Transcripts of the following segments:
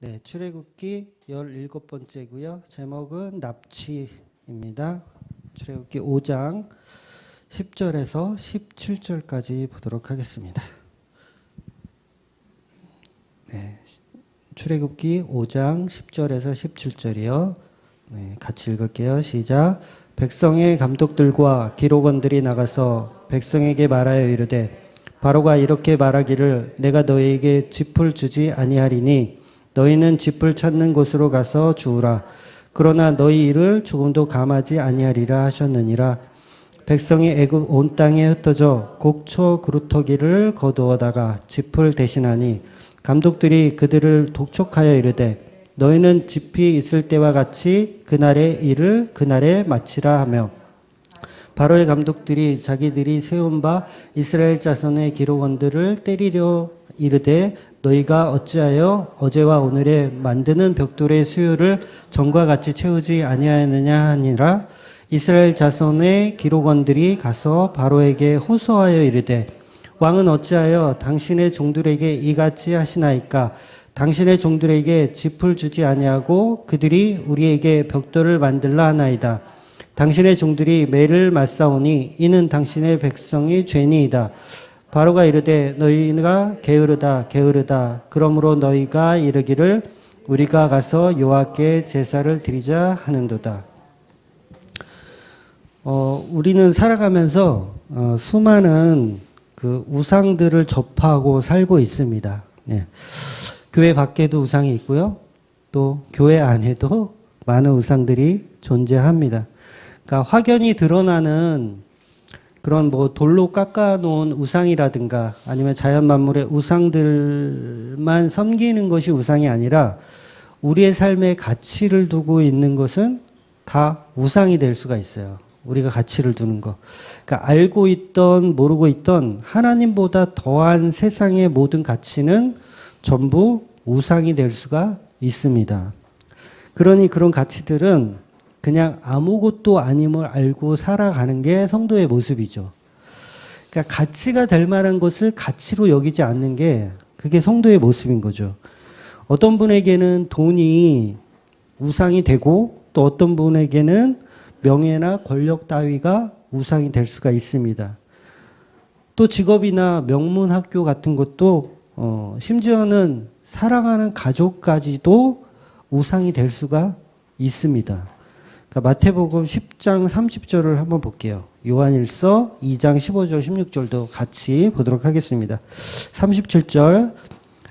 네, 출애굽기 17번째고요. 제목은 납치입니다. 출애굽기 5장 10절에서 17절까지 보도록 하겠습니다. 네, 출애굽기 5장 10절에서 17절이요. 네, 같이 읽을게요. 시작. 백성의 감독들과 기록원들이 나가서 백성에게 말하여 이르되 바로가 이렇게 말하기를 내가 너희에게 짚을 주지 아니하리니 너희는 짚을 찾는 곳으로 가서 주우라. 그러나 너희 일을 조금도 감하지 아니하리라 하셨느니라. 백성이 애굽 온 땅에 흩어져 곡초 그루터기를 거두어다가 짚을 대신하니 감독들이 그들을 독촉하여 이르되 너희는 짚이 있을 때와 같이 그날의 일을 그날에 마치라 하며 바로의 감독들이 자기들이 세운 바 이스라엘 자손의 기록원들을 때리려 이르되 너희가 어찌하여 어제와 오늘에 만드는 벽돌의 수요를 전과 같이 채우지 아니하였느냐 하니라. 이스라엘 자손의 기록원들이 가서 바로에게 호소하여 이르되 왕은 어찌하여 당신의 종들에게 이같이 하시나이까. 당신의 종들에게 짚을 주지 아니하고 그들이 우리에게 벽돌을 만들라 하나이다. 당신의 종들이 매를 맞사오니 이는 당신의 백성이 죄니이다. 바로가 이르되 너희가 게으르다 게으르다. 그러므로 너희가 이르기를 우리가 가서 여호와께 제사를 드리자 하는도다. 우리는 살아가면서 수많은 그 우상들을 접하고 살고 있습니다. 네. 교회 밖에도 우상이 있고요. 또 교회 안에도 많은 우상들이 존재합니다. 그러니까 확연히 드러나는 그런 뭐 돌로 깎아놓은 우상이라든가 아니면 자연 만물의 우상들만 섬기는 것이 우상이 아니라 우리의 삶에 가치를 두고 있는 것은 다 우상이 될 수가 있어요. 우리가 가치를 두는 거. 그러니까 알고 있던 모르고 있던 하나님보다 더한 세상의 모든 가치는 전부 우상이 될 수가 있습니다. 그러니 그런 가치들은 그냥 아무것도 아님을 알고 살아가는 게 성도의 모습이죠. 그러니까 가치가 될 만한 것을 가치로 여기지 않는 게 그게 성도의 모습인 거죠. 어떤 분에게는 돈이 우상이 되고 또 어떤 분에게는 명예나 권력 따위가 우상이 될 수가 있습니다. 또 직업이나 명문 학교 같은 것도 심지어는 사랑하는 가족까지도 우상이 될 수가 있습니다. 마태복음 10장 30절을 한번 볼게요. 요한일서 2장 15절 16절도 같이 보도록 하겠습니다. 37절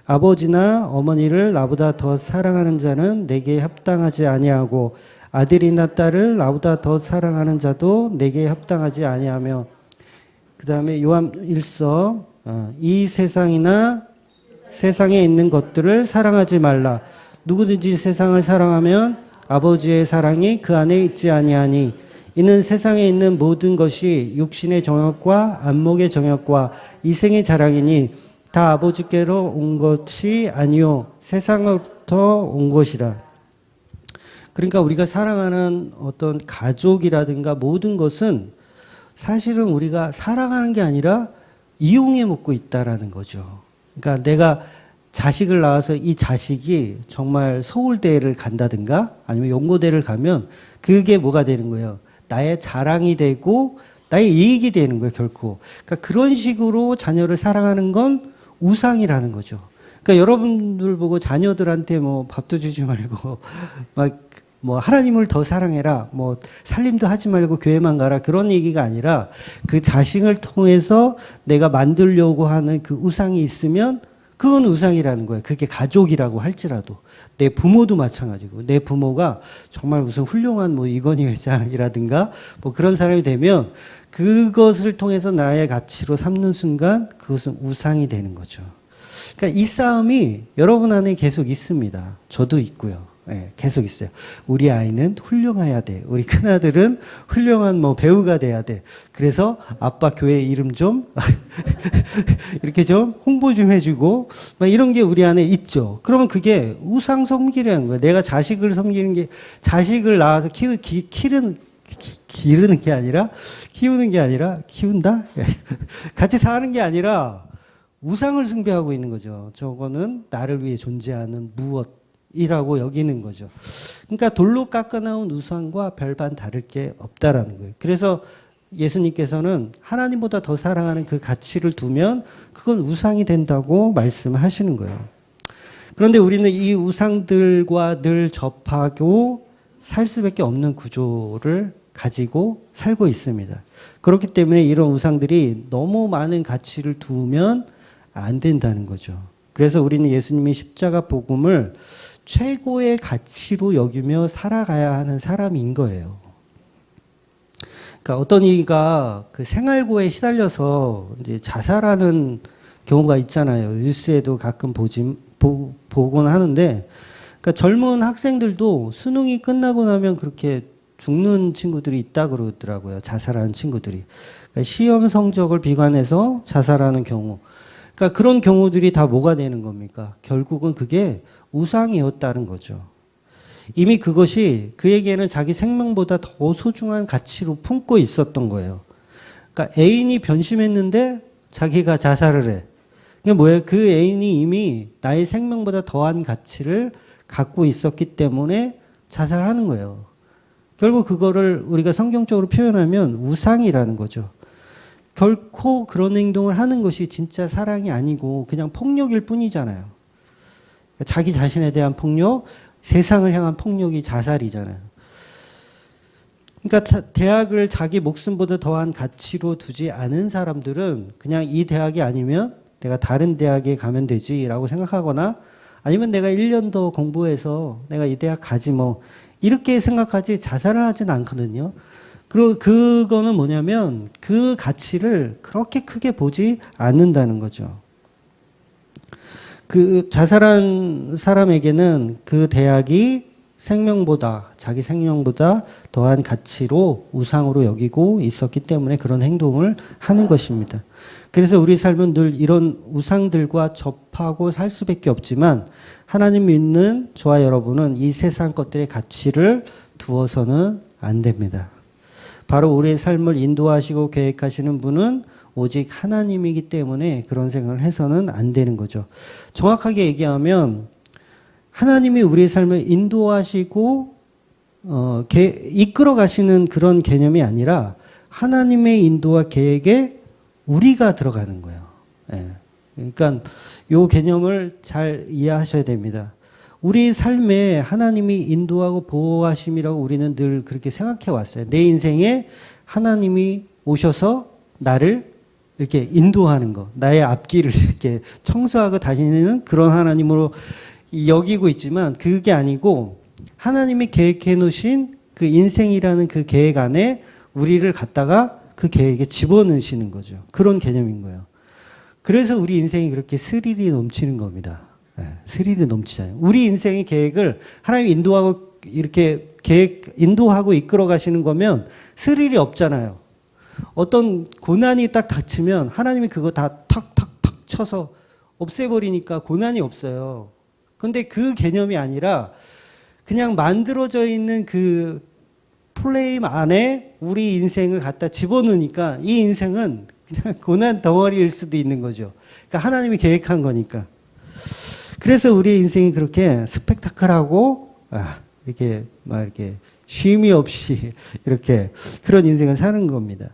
아버지나 어머니를 나보다 더 사랑하는 자는 내게 합당하지 아니하고 아들이나 딸을 나보다 더 사랑하는 자도 내게 합당하지 아니하며 그 다음에 요한일서 이 세상이나 세상에 있는 것들을 사랑하지 말라. 누구든지 세상을 사랑하면 아버지의 사랑이 그 안에 있지 아니하니 이는 세상에 있는 모든 것이 육신의 정욕과 안목의 정욕과 이생의 자랑이니 다 아버지께로 온 것이 아니요 세상으로부터 온 것이라. 그러니까 우리가 사랑하는 어떤 가족이라든가 모든 것은 사실은 우리가 사랑하는 게 아니라 이용해 먹고 있다라는 거죠. 그러니까 내가 자식을 낳아서 이 자식이 정말 서울대를 간다든가 아니면 연고대를 가면 그게 뭐가 되는 거예요? 나의 자랑이 되고 나의 이익이 되는 거예요, 결코. 그러니까 그런 식으로 자녀를 사랑하는 건 우상이라는 거죠. 그러니까 여러분들 보고 자녀들한테 뭐 밥도 주지 말고 막 뭐 하나님을 더 사랑해라, 뭐 살림도 하지 말고 교회만 가라 그런 얘기가 아니라 그 자식을 통해서 내가 만들려고 하는 그 우상이 있으면 그건 우상이라는 거예요. 그게 가족이라고 할지라도. 내 부모도 마찬가지고. 내 부모가 정말 무슨 훌륭한 뭐 이건희 회장이라든가 뭐 그런 사람이 되면 그것을 통해서 나의 가치로 삼는 순간 그것은 우상이 되는 거죠. 그러니까 이 싸움이 여러분 안에 계속 있습니다. 저도 있고요. 네, 계속 있어요. 우리 아이는 훌륭해야 돼. 우리 큰아들은 훌륭한 뭐 배우가 돼야 돼. 그래서 아빠 교회 이름 좀 이렇게 좀 홍보 좀 해주고 막 이런 게 우리 안에 있죠. 그러면 그게 우상 섬기라는 거예요. 내가 자식을 섬기는 게 자식을 낳아서 기르는 게 아니라 키우는 게 아니라 키운다? 같이 사는 게 아니라 우상을 숭배하고 있는 거죠. 저거는 나를 위해 존재하는 무엇 이라고 여기는 거죠. 그러니까 돌로 깎아나온 우상과 별반 다를 게 없다라는 거예요. 그래서 예수님께서는 하나님보다 더 사랑하는 그 가치를 두면 그건 우상이 된다고 말씀하시는 거예요. 그런데 우리는 이 우상들과 늘 접하고 살 수밖에 없는 구조를 가지고 살고 있습니다. 그렇기 때문에 이런 우상들이 너무 많은 가치를 두면 안 된다는 거죠. 그래서 우리는 예수님이 십자가 복음을 최고의 가치로 여기며 살아가야 하는 사람인 거예요. 그러니까 어떤 이가 그 생활고에 시달려서 이제 자살하는 경우가 있잖아요. 뉴스에도 가끔 보곤 하는데, 그러니까 젊은 학생들도 수능이 끝나고 나면 그렇게 죽는 친구들이 있다 그러더라고요. 자살하는 친구들이. 그러니까 시험 성적을 비관해서 자살하는 경우. 그러니까 그런 경우들이 다 뭐가 되는 겁니까? 결국은 그게 우상이었다는 거죠. 이미 그것이 그에게는 자기 생명보다 더 소중한 가치로 품고 있었던 거예요. 그러니까 애인이 변심했는데 자기가 자살을 해. 그게 뭐예요? 그 애인이 이미 나의 생명보다 더한 가치를 갖고 있었기 때문에 자살하는 거예요. 결국 그거를 우리가 성경적으로 표현하면 우상이라는 거죠. 결코 그런 행동을 하는 것이 진짜 사랑이 아니고 그냥 폭력일 뿐이잖아요. 자기 자신에 대한 폭력, 세상을 향한 폭력이 자살이잖아요. 그러니까 대학을 자기 목숨보다 더한 가치로 두지 않은 사람들은 그냥 이 대학이 아니면 내가 다른 대학에 가면 되지라고 생각하거나 아니면 내가 1년 더 공부해서 내가 이 대학 가지 뭐 이렇게 생각하지 자살을 하진 않거든요. 그리고 그거는 뭐냐면 그 가치를 그렇게 크게 보지 않는다는 거죠. 그 자살한 사람에게는 그 대학이 생명보다, 자기 생명보다 더한 가치로 우상으로 여기고 있었기 때문에 그런 행동을 하는 것입니다. 그래서 우리 삶은 늘 이런 우상들과 접하고 살 수밖에 없지만 하나님 믿는 저와 여러분은 이 세상 것들의 가치를 두어서는 안 됩니다. 바로 우리의 삶을 인도하시고 계획하시는 분은 오직 하나님이기 때문에 그런 생각을 해서는 안 되는 거죠. 정확하게 얘기하면 하나님이 우리의 삶을 인도하시고 이끌어 가시는 그런 개념이 아니라 하나님의 인도와 계획에 우리가 들어가는 거예요. 예. 그러니까 이 개념을 잘 이해하셔야 됩니다. 우리 삶에 하나님이 인도하고 보호하심이라고 우리는 늘 그렇게 생각해 왔어요. 내 인생에 하나님이 오셔서 나를 이렇게 인도하는 거, 나의 앞길을 이렇게 청소하고 다니는 그런 하나님으로 여기고 있지만 그게 아니고 하나님이 계획해 놓으신 그 인생이라는 그 계획 안에 우리를 갖다가 그 계획에 집어넣으시는 거죠. 그런 개념인 거예요. 그래서 우리 인생이 그렇게 스릴이 넘치는 겁니다. 네, 스릴이 넘치잖아요. 우리 인생의 계획을 하나님이 인도하고 이렇게 인도하고 이끌어 가시는 거면 스릴이 없잖아요. 어떤 고난이 딱 닥치면 하나님이 그거 다 탁탁탁 쳐서 없애버리니까 고난이 없어요. 근데 그 개념이 아니라 그냥 만들어져 있는 그 프레임 안에 우리 인생을 갖다 집어넣으니까 이 인생은 그냥 고난 덩어리일 수도 있는 거죠. 그러니까 하나님이 계획한 거니까. 그래서 우리 인생이 그렇게 스펙타클하고 이렇게 막 이렇게 쉼이 없이 이렇게 그런 인생을 사는 겁니다.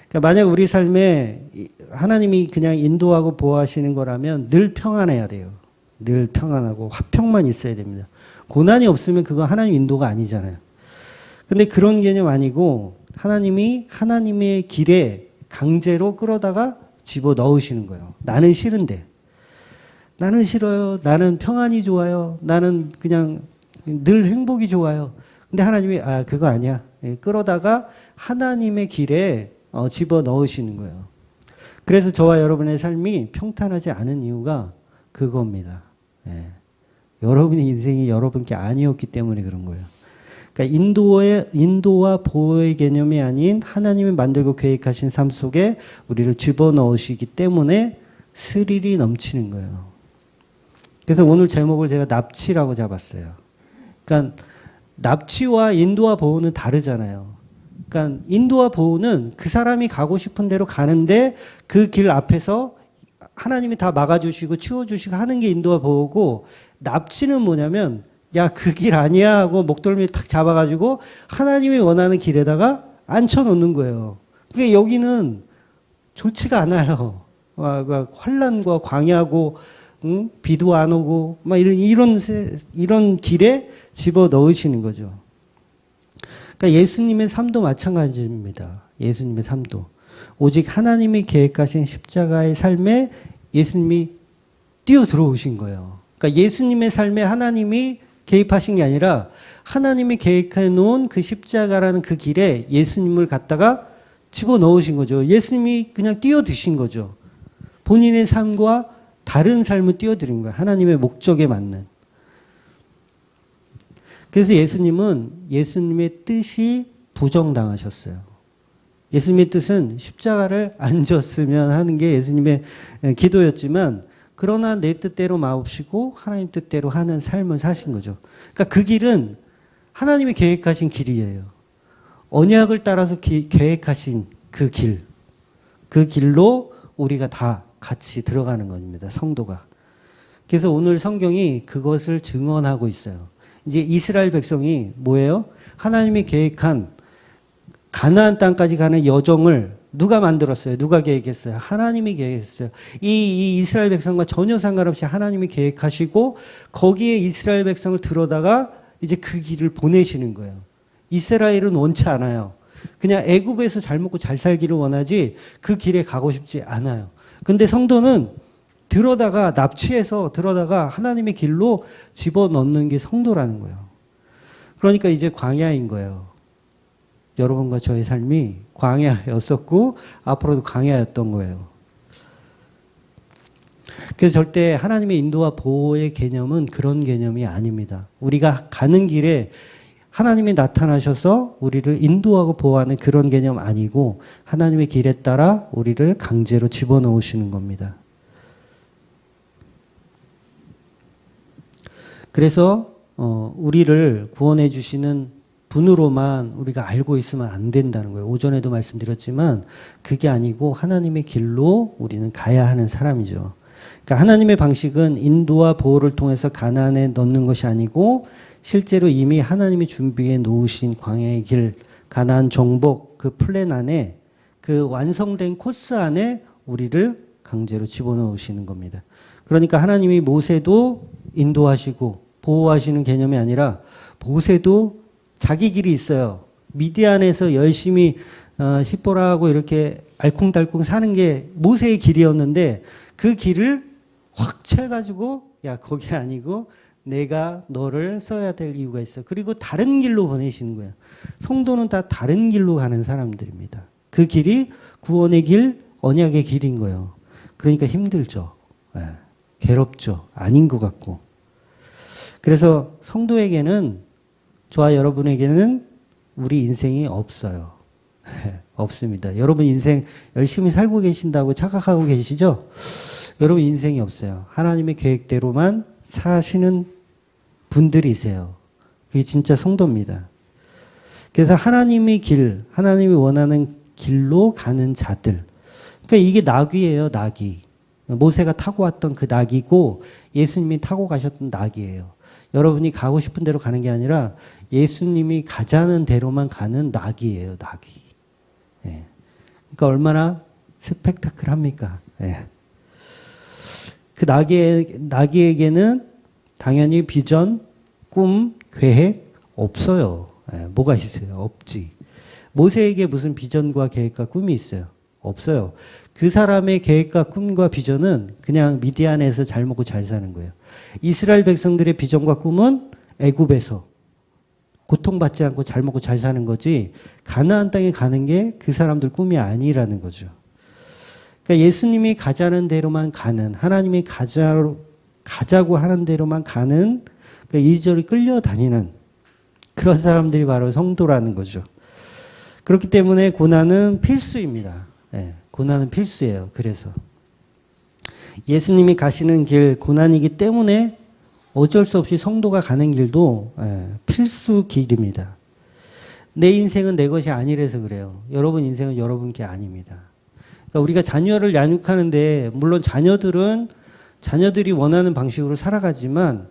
그러니까 만약 우리 삶에 하나님이 그냥 인도하고 보호하시는 거라면 늘 평안해야 돼요. 늘 평안하고 화평만 있어야 됩니다. 고난이 없으면 그건 하나님 인도가 아니잖아요. 근데 그런 개념 아니고 하나님이 하나님의 길에 강제로 끌어다가 집어 넣으시는 거예요. 나는 싫은데. 나는 싫어요. 나는 평안이 좋아요. 나는 그냥 늘 행복이 좋아요. 근데 하나님이 그거 아니야. 끌어다가 하나님의 길에 집어 넣으시는 거예요. 그래서 저와 여러분의 삶이 평탄하지 않은 이유가 그겁니다. 예. 여러분의 인생이 여러분께 아니었기 때문에 그런 거예요. 그러니까 인도와 보호의 개념이 아닌 하나님이 만들고 계획하신 삶 속에 우리를 집어넣으시기 때문에 스릴이 넘치는 거예요. 그래서 오늘 제목을 제가 납치라고 잡았어요. 그러니까 납치와 인도와 보호는 다르잖아요. 그러니까 인도와 보호는 그 사람이 가고 싶은 대로 가는데 그 길 앞에서 하나님이 다 막아주시고 치워주시고 하는 게 인도와 보호고 납치는 뭐냐면 야, 그 길 아니야 하고 목덜미 탁 잡아가지고 하나님이 원하는 길에다가 앉혀놓는 거예요. 그게 여기는 좋지가 않아요. 환란과 광야고, 비도 안 오고, 막 이런 길에 집어 넣으시는 거죠. 그러니까 예수님의 삶도 마찬가지입니다. 예수님의 삶도. 오직 하나님이 계획하신 십자가의 삶에 예수님이 뛰어 들어오신 거예요. 그러니까 예수님의 삶에 하나님이 개입하신 게 아니라 하나님이 계획해 놓은 그 십자가라는 그 길에 예수님을 갖다가 집어넣으신 거죠. 예수님이 그냥 뛰어드신 거죠. 본인의 삶과 다른 삶을 뛰어드린 거예요. 하나님의 목적에 맞는. 그래서 예수님은 예수님의 뜻이 부정당하셨어요. 예수님의 뜻은 십자가를 안 졌으면 하는 게 예수님의 기도였지만 그러나 내 뜻대로 마옵시고 하나님 뜻대로 하는 삶을 사신 거죠. 그러니까 그 길은 하나님이 계획하신 길이에요. 언약을 따라서 계획하신 그 길. 그 길로 우리가 다 같이 들어가는 겁니다. 성도가. 그래서 오늘 성경이 그것을 증언하고 있어요. 이제 이스라엘 백성이 뭐예요? 하나님이 계획한 가나안 땅까지 가는 여정을 누가 만들었어요? 누가 계획했어요? 하나님이 계획했어요. 이 이스라엘 백성과 전혀 상관없이 하나님이 계획하시고 거기에 이스라엘 백성을 들어다가 이제 그 길을 보내시는 거예요. 이스라엘은 원치 않아요. 그냥 애굽에서 잘 먹고 잘 살기를 원하지 그 길에 가고 싶지 않아요. 근데 성도는 납치해서 들어다가 하나님의 길로 집어넣는 게 성도라는 거예요. 그러니까 이제 광야인 거예요. 여러분과 저의 삶이 광야였었고 앞으로도 광야였던 거예요. 그래서 절대 하나님의 인도와 보호의 개념은 그런 개념이 아닙니다. 우리가 가는 길에 하나님이 나타나셔서 우리를 인도하고 보호하는 그런 개념 아니고 하나님의 길에 따라 우리를 강제로 집어넣으시는 겁니다. 그래서 우리를 구원해 주시는 분으로만 우리가 알고 있으면 안 된다는 거예요. 오전에도 말씀드렸지만 그게 아니고 하나님의 길로 우리는 가야 하는 사람이죠. 그러니까 하나님의 방식은 인도와 보호를 통해서 가나안에 넣는 것이 아니고 실제로 이미 하나님이 준비해 놓으신 광야의 길, 가나안 정복 그 플랜 안에 그 완성된 코스 안에 우리를 강제로 집어넣으시는 겁니다. 그러니까 하나님이 모세도 인도하시고 보호하시는 개념이 아니라 모세도 자기 길이 있어요. 미디안에서 열심히 십보라하고 이렇게 알콩달콩 사는 게 모세의 길이었는데 그 길을 확 채가지고 야 거기 아니고 내가 너를 써야 될 이유가 있어. 그리고 다른 길로 보내시는 거예요. 성도는 다 다른 길로 가는 사람들입니다. 그 길이 구원의 길, 언약의 길인 거예요. 그러니까 힘들죠. 괴롭죠. 아닌 것 같고. 그래서 성도에게는 저와 여러분에게는 우리 인생이 없어요. 없습니다. 여러분 인생 열심히 살고 계신다고 착각하고 계시죠? 여러분 인생이 없어요. 하나님의 계획대로만 사시는 분들이세요. 그게 진짜 성도입니다. 그래서 하나님의 길, 하나님이 원하는 길로 가는 자들. 그러니까 이게 낙이에요, 낙이. 모세가 타고 왔던 그 낙이고 예수님이 타고 가셨던 낙이에요. 여러분이 가고 싶은 대로 가는 게 아니라 예수님이 가자는 대로만 가는 낙이에요, 낙이. 예. 그러니까 얼마나 스펙타클합니까? 예. 그 낙이에게는 당연히 비전, 꿈, 계획 없어요. 예. 뭐가 있어요? 없지. 모세에게 무슨 비전과 계획과 꿈이 있어요? 없어요. 그 사람의 계획과 꿈과 비전은 그냥 미디안에서 잘 먹고 잘 사는 거예요. 이스라엘 백성들의 비전과 꿈은 애굽에서 고통받지 않고 잘 먹고 잘 사는 거지 가나안 땅에 가는 게 그 사람들 꿈이 아니라는 거죠. 그러니까 예수님이 가자는 대로만 가는 하나님이 가자고 하는 대로만 가는 그러니까 이리저리 끌려다니는 그런 사람들이 바로 성도라는 거죠. 그렇기 때문에 고난은 필수입니다. 네, 고난은 필수예요. 그래서 예수님이 가시는 길 고난이기 때문에 어쩔 수 없이 성도가 가는 길도 필수 길입니다. 내 인생은 내 것이 아니라서 그래요. 여러분 인생은 여러분 게 아닙니다. 그러니까 우리가 자녀를 양육하는데 물론 자녀들이 원하는 방식으로 살아가지만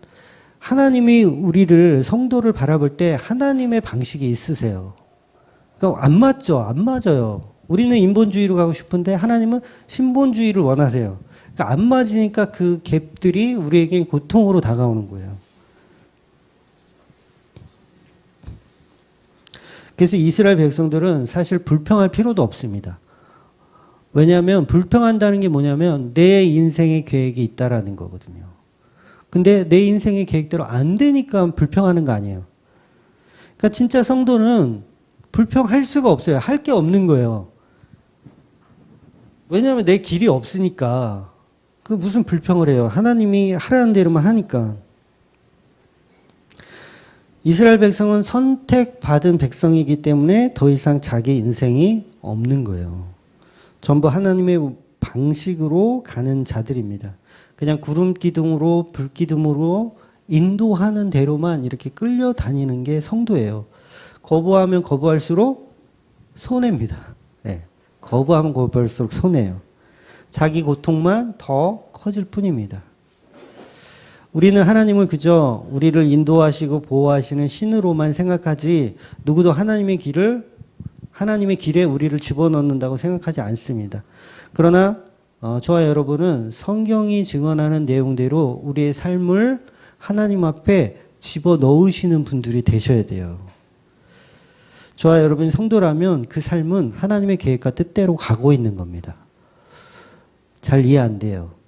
하나님이 우리를 성도를 바라볼 때 하나님의 방식이 있으세요. 그러니까 안 맞죠. 안 맞아요. 우리는 인본주의로 가고 싶은데 하나님은 신본주의를 원하세요. 그러니까 안 맞으니까 그 갭들이 우리에겐 고통으로 다가오는 거예요. 그래서 이스라엘 백성들은 사실 불평할 필요도 없습니다. 왜냐하면 불평한다는 게 뭐냐면 내 인생의 계획이 있다라는 거거든요. 근데 내 인생의 계획대로 안 되니까 불평하는 거 아니에요. 그러니까 진짜 성도는 불평할 수가 없어요. 할 게 없는 거예요. 왜냐하면 내 길이 없으니까. 그 무슨 불평을 해요. 하나님이 하라는 대로만 하니까. 이스라엘 백성은 선택받은 백성이기 때문에 더 이상 자기 인생이 없는 거예요. 전부 하나님의 방식으로 가는 자들입니다. 그냥 구름 기둥으로 불 기둥으로 인도하는 대로만 이렇게 끌려다니는 게 성도예요. 거부하면 거부할수록 손해입니다. 네. 거부하면 거부할수록 손해예요. 자기 고통만 더 커질 뿐입니다. 우리는 하나님을 그저 우리를 인도하시고 보호하시는 신으로만 생각하지 누구도 하나님의 길에 우리를 집어넣는다고 생각하지 않습니다. 그러나 저와 여러분은 성경이 증언하는 내용대로 우리의 삶을 하나님 앞에 집어넣으시는 분들이 되셔야 돼요. 저와 여러분이 성도라면 그 삶은 하나님의 계획과 뜻대로 가고 있는 겁니다. 잘 이해 안 돼요.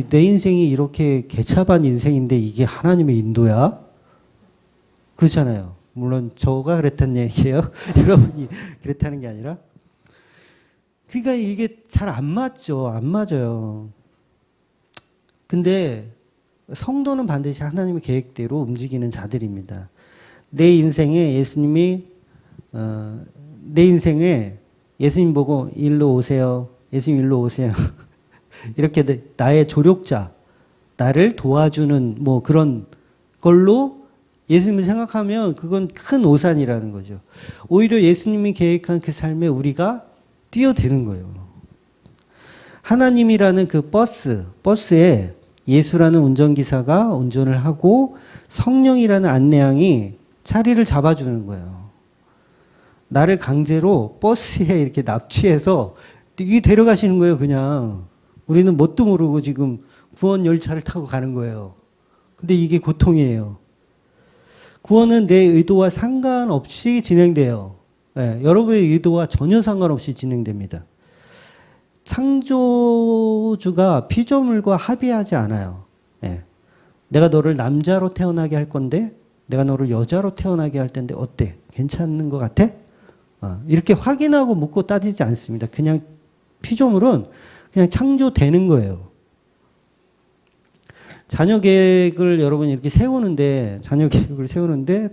내 인생이 이렇게 개차반 인생인데 이게 하나님의 인도야? 그렇잖아요. 물론 저가 그랬다는 얘기예요. 여러분이 그랬다는 게 아니라. 그러니까 이게 잘 안 맞죠. 안 맞아요. 근데 성도는 반드시 하나님의 계획대로 움직이는 자들입니다. 내 인생에 예수님 보고 일로 오세요. 예수님 일로 오세요. 이렇게 나의 조력자, 나를 도와주는 뭐 그런 걸로 예수님을 생각하면 그건 큰 오산이라는 거죠. 오히려 예수님이 계획한 그 삶에 우리가 뛰어드는 거예요. 하나님이라는 그 버스에 예수라는 운전기사가 운전을 하고 성령이라는 안내양이 자리를 잡아주는 거예요. 나를 강제로 버스에 이렇게 납치해서 이게 데려가시는 거예요, 그냥. 우리는 뭣도 모르고 지금 구원 열차를 타고 가는 거예요. 근데 이게 고통이에요. 구원은 내 의도와 상관없이 진행돼요. 네, 여러분의 의도와 전혀 상관없이 진행됩니다. 창조주가 피조물과 합의하지 않아요. 네. 내가 너를 남자로 태어나게 할 건데 내가 너를 여자로 태어나게 할 텐데 어때? 괜찮은 것 같아? 이렇게 확인하고 묻고 따지지 않습니다. 그냥 피조물은 그냥 창조되는 거예요. 자녀 계획을 여러분이 이렇게 세우는데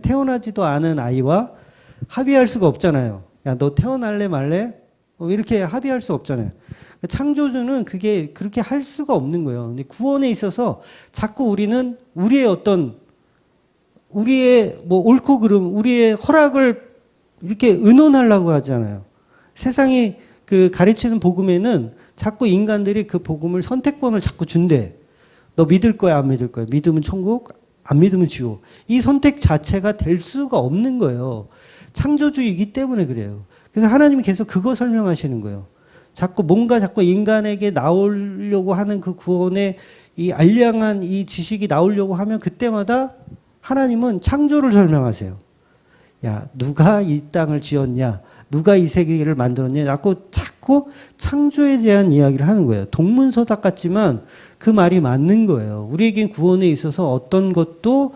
태어나지도 않은 아이와 합의할 수가 없잖아요. 야, 너 태어날래 말래? 이렇게 합의할 수 없잖아요. 창조주는 그게 그렇게 할 수가 없는 거예요. 근데 구원에 있어서 자꾸 우리는 우리의 뭐 옳고 그름, 우리의 허락을 이렇게 의논하려고 하잖아요. 세상이 그 가르치는 복음에는 자꾸 인간들이 그 복음을 선택권을 자꾸 준대. 너 믿을 거야, 안 믿을 거야? 믿으면 천국, 안 믿으면 지옥. 이 선택 자체가 될 수가 없는 거예요. 창조주이기 때문에 그래요. 그래서 하나님이 계속 그거 설명하시는 거예요. 자꾸 인간에게 나오려고 하는 그 구원의 이 알량한 이 지식이 나오려고 하면 그때마다 하나님은 창조를 설명하세요. 야, 누가 이 땅을 지었냐? 누가 이 세계를 만들었냐? 자꾸 창조에 대한 이야기를 하는 거예요. 동문서답 같지만 그 말이 맞는 거예요. 우리에겐 구원에 있어서 어떤 것도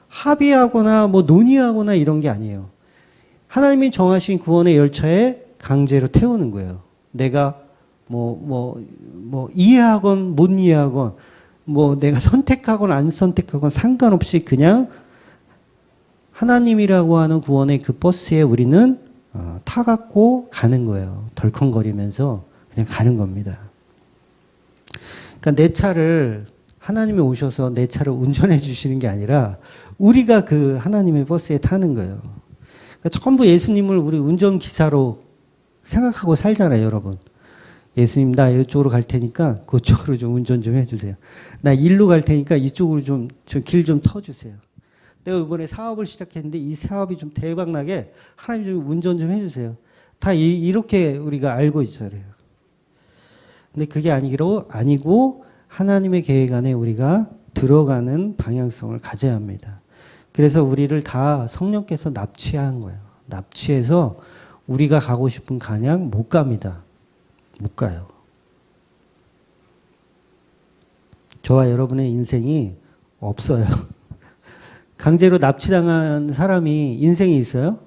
합의하거나 뭐 논의하거나 이런 게 아니에요. 하나님이 정하신 구원의 열차에 강제로 태우는 거예요. 내가 이해하건 못 이해하건 내가 선택하건 안 선택하건 상관없이 그냥 하나님이라고 하는 구원의 그 버스에 우리는 타갖고 가는 거예요. 덜컹거리면서 그냥 가는 겁니다. 그러니까 내 차를 하나님이 오셔서 내 차를 운전해 주시는 게 아니라 우리가 그 하나님의 버스에 타는 거예요. 그러니까 전부 예수님을 우리 운전기사로 생각하고 살잖아요, 여러분. 예수님 나 이쪽으로 갈 테니까 그쪽으로 좀 운전 좀 해주세요. 나 일로 갈 테니까 이쪽으로 좀 길 좀 터주세요. 내가 이번에 사업을 시작했는데 이 사업이 좀 대박 나게 하나님 좀 운전 좀 해주세요. 다 이렇게 우리가 알고 있어야 돼요. 근데 그게 아니고 하나님의 계획 안에 우리가 들어가는 방향성을 가져야 합니다. 그래서 우리를 다 성령께서 납치한 거예요. 납치해서 우리가 가고 싶은 간양 못 갑니다. 못 가요. 저와 여러분의 인생이 없어요. 강제로 납치당한 사람이 인생이 있어요?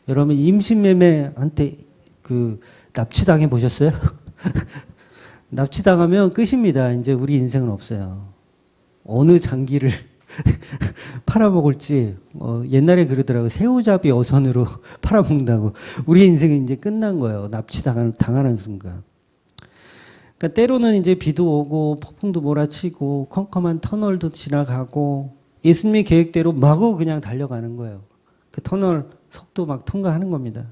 여러분 임신매매한테 납치당해 보셨어요? 납치당하면 끝입니다. 이제 우리 인생은 없어요. 어느 장기를 팔아먹을지 옛날에 그러더라고요. 새우잡이 어선으로 팔아먹는다고. 우리 인생은 이제 끝난 거예요. 납치당하는 순간. 그러니까 때로는 이제 비도 오고 폭풍도 몰아치고 컴컴한 터널도 지나가고 예수님의 계획대로 마구 그냥 달려가는 거예요. 그 터널 속도 막 통과하는 겁니다.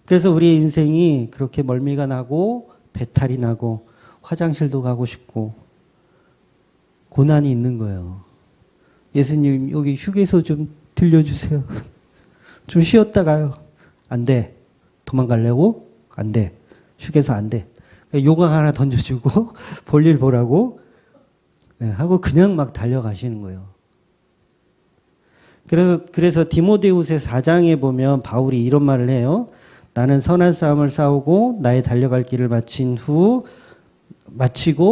그래서 우리 인생이 그렇게 멀미가 나고 배탈이 나고 화장실도 가고 싶고 고난이 있는 거예요. 예수님 여기 휴게소 좀 들려주세요. 좀 쉬었다 가요. 안 돼. 도망가려고? 안 돼. 휴게소 안 돼. 요강 하나 던져주고 볼일 보라고 하고 그냥 막 달려가시는 거예요. 그래서 디모데후서 4장에 보면 바울이 이런 말을 해요. 나는 선한 싸움을 싸우고 나의 달려갈 길을 마치고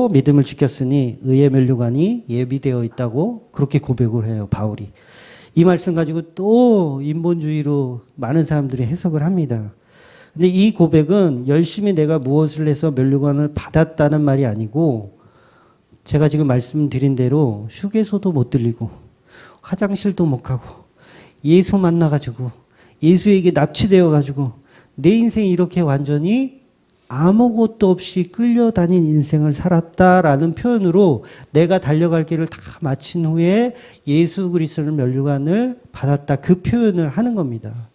믿음을 지켰으니 의의 면류관이 예비되어 있다고 그렇게 고백을 해요. 바울이. 이 말씀 가지고 또 인본주의로 많은 사람들이 해석을 합니다. 근데 이 고백은 열심히 내가 무엇을 해서 면류관을 받았다는 말이 아니고 제가 지금 말씀드린 대로 휴게소도 못 들리고 화장실도 못 가고 예수 만나가지고 예수에게 납치되어가지고 내 인생이 이렇게 완전히 아무것도 없이 끌려다닌 인생을 살았다라는 표현으로 내가 달려갈 길을 다 마친 후에 예수 그리스도의 면류관을 받았다. 그 표현을 하는 겁니다.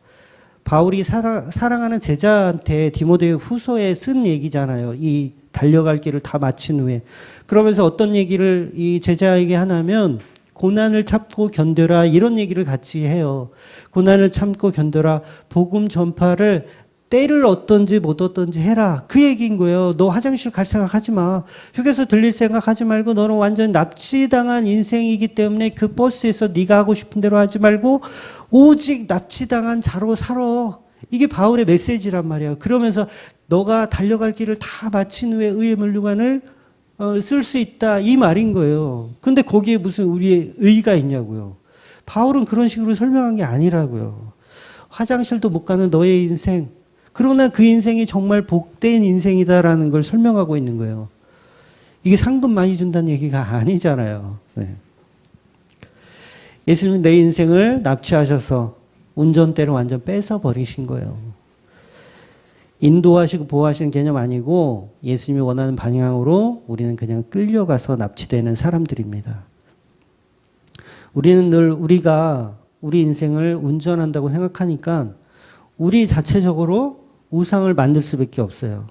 바울이 사랑하는 제자한테 디모데 후서에 쓴 얘기잖아요. 이 달려갈 길을 다 마친 후에. 그러면서 어떤 얘기를 이 제자에게 하냐면 고난을 참고 견뎌라 이런 얘기를 같이 해요. 고난을 참고 견뎌라. 복음 전파를 때를 얻든지 못 얻든지 해라. 그 얘기인 거예요. 너 화장실 갈 생각하지 마. 휴게소 들릴 생각하지 말고 너는 완전 납치당한 인생이기 때문에 그 버스에서 네가 하고 싶은 대로 하지 말고 오직 납치당한 자로 살아. 이게 바울의 메시지란 말이에요. 그러면서 너가 달려갈 길을 다 마친 후에 의의 면류관을 쓸 수 있다. 이 말인 거예요. 근데 거기에 무슨 우리의 의의가 있냐고요. 바울은 그런 식으로 설명한 게 아니라고요. 화장실도 못 가는 너의 인생. 그러나 그 인생이 정말 복된 인생이다라는 걸 설명하고 있는 거예요. 이게 상금 많이 준다는 얘기가 아니잖아요. 네. 예수님 내 인생을 납치하셔서 운전대를 완전 뺏어버리신 거예요. 인도하시고 보호하시는 개념 아니고 예수님이 원하는 방향으로 우리는 그냥 끌려가서 납치되는 사람들입니다. 우리는 늘 우리가 우리 인생을 운전한다고 생각하니까 우리 자체적으로 우상을 만들 수밖에 없어요.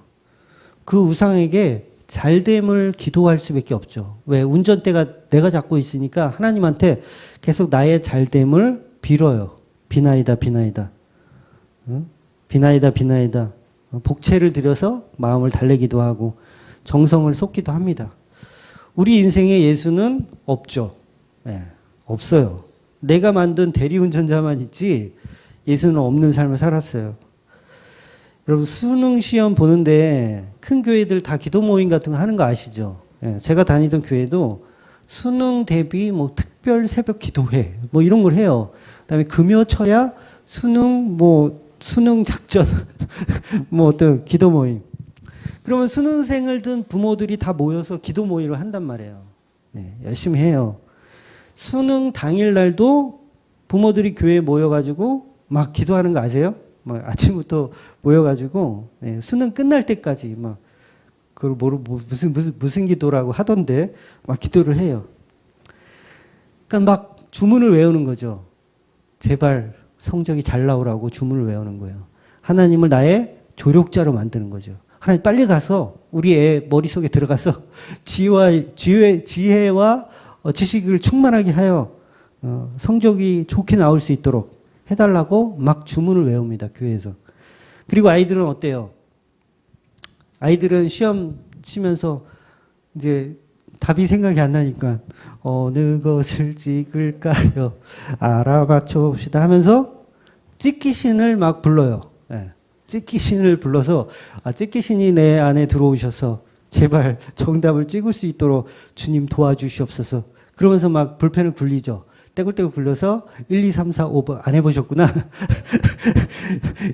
그 우상에게 잘됨을 기도할 수밖에 없죠. 왜? 운전대가 내가 잡고 있으니까 하나님한테 계속 나의 잘됨을 빌어요. 비나이다, 비나이다. 응? 비나이다, 비나이다. 복채를 들여서 마음을 달래기도 하고 정성을 쏟기도 합니다. 우리 인생에 예수는 없죠. 네, 없어요. 내가 만든 대리운전자만 있지 예수는 없는 삶을 살았어요. 여러분 수능 시험 보는데 큰 교회들 다 기도 모임 같은 거 하는 거 아시죠? 예, 제가 다니던 교회도 수능 대비 뭐 특별 새벽 기도회 뭐 이런 걸 해요. 그다음에 금요 철야 수능 작전 뭐 어떤 기도 모임. 그러면 수능생을 둔 부모들이 다 모여서 기도 모임을 한단 말이에요. 네, 열심히 해요. 수능 당일 날도 부모들이 교회에 모여가지고 막 기도하는 거 아세요? 막 아침부터 모여가지고 수능 끝날 때까지 막 그걸 무슨 기도라고 하던데 막 기도를 해요. 그러니까 막 주문을 외우는 거죠. 제발 성적이 잘 나오라고 주문을 외우는 거예요. 하나님을 나의 조력자로 만드는 거죠. 하나님 빨리 가서 우리 애 머릿속에 들어가서 지혜와 지식을 충만하게 하여 성적이 좋게 나올 수 있도록 해달라고 막 주문을 외웁니다. 교회에서. 그리고 아이들은 어때요? 아이들은 시험 치면서 이제 답이 생각이 안 나니까 어느 것을 찍을까요? 알아맞혀 봅시다 하면서 찍기신을 막 불러요. 네. 찍기신을 불러서 찍기신이 내 안에 들어오셔서 제발 정답을 찍을 수 있도록 주님 도와주시옵소서. 그러면서 막 볼펜을 굴리죠. 떼굴떼굴 굴려서 1, 2, 3, 4, 5번 안 해보셨구나.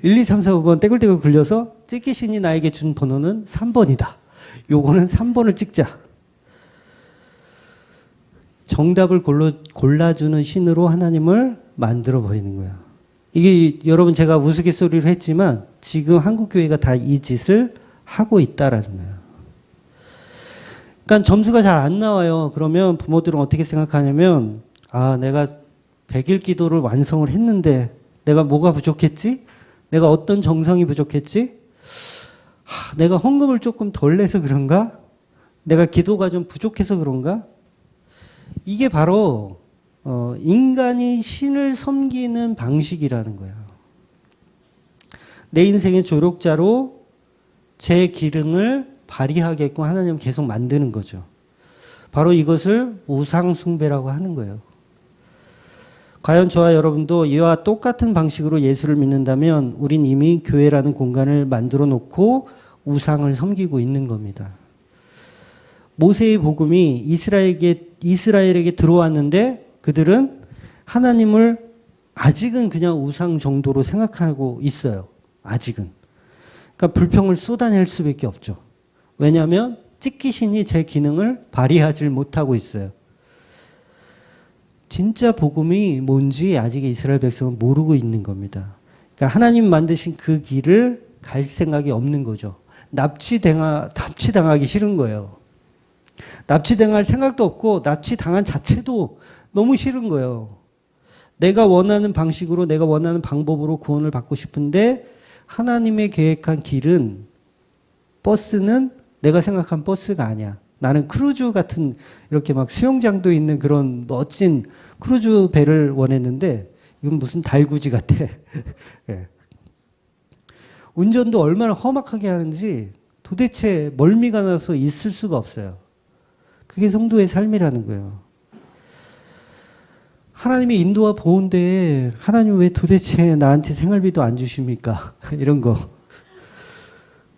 1, 2, 3, 4, 5번 떼굴떼굴 굴려서 찍기신이 나에게 준 번호는 3번이다. 요거는 3번을 찍자. 정답을 골라주는 신으로 하나님을 만들어버리는 거야. 이게 여러분 제가 우스갯소리로 했지만 지금 한국교회가 다 이 짓을 하고 있다라는 거예요. 그러니까 점수가 잘 안 나와요. 그러면 부모들은 어떻게 생각하냐면 내가 100일 기도를 완성을 했는데 내가 뭐가 부족했지? 내가 어떤 정성이 부족했지? 내가 헌금을 조금 덜 내서 그런가? 내가 기도가 좀 부족해서 그런가? 이게 바로 인간이 신을 섬기는 방식이라는 거예요. 내 인생의 조력자로 제 기능을 발휘하게끔 하나님은 계속 만드는 거죠. 바로 이것을 우상숭배라고 하는 거예요. 과연 저와 여러분도 이와 똑같은 방식으로 예수를 믿는다면 우린 이미 교회라는 공간을 만들어 놓고 우상을 섬기고 있는 겁니다. 모세의 복음이 이스라엘에게 들어왔는데 그들은 하나님을 아직은 그냥 우상 정도로 생각하고 있어요. 아직은. 그러니까 불평을 쏟아낼 수밖에 없죠. 왜냐하면 찍기신이 제 기능을 발휘하지 못하고 있어요. 진짜 복음이 뭔지 아직 이스라엘 백성은 모르고 있는 겁니다. 그러니까 하나님 만드신 그 길을 갈 생각이 없는 거죠. 납치당하기 싫은 거예요. 납치당할 생각도 없고 납치당한 자체도 너무 싫은 거예요. 내가 원하는 방식으로 내가 원하는 방법으로 구원을 받고 싶은데 하나님의 계획한 길은 버스는 내가 생각한 버스가 아니야. 나는 크루즈 같은 이렇게 막 수영장도 있는 그런 멋진 크루즈 배를 원했는데 이건 무슨 달구지 같아. 네. 운전도 얼마나 험악하게 하는지 도대체 멀미가 나서 있을 수가 없어요. 그게 성도의 삶이라는 거예요. 하나님의 인도와 보호인데 하나님 왜 도대체 나한테 생활비도 안 주십니까? 이런 거.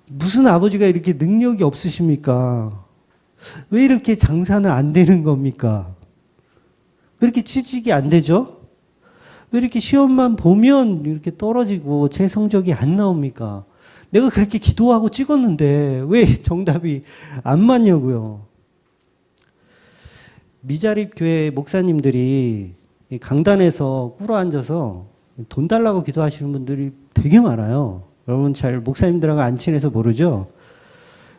무슨 아버지가 이렇게 능력이 없으십니까? 왜 이렇게 장사는 안 되는 겁니까? 왜 이렇게 취직이 안 되죠? 왜 이렇게 시험만 보면 이렇게 떨어지고 제 성적이 안 나옵니까? 내가 그렇게 기도하고 찍었는데 왜 정답이 안 맞냐고요? 미자립 교회 목사님들이 강단에서 꿇어 앉아서 돈 달라고 기도하시는 분들이 되게 많아요. 여러분 잘 목사님들하고 안 친해서 모르죠?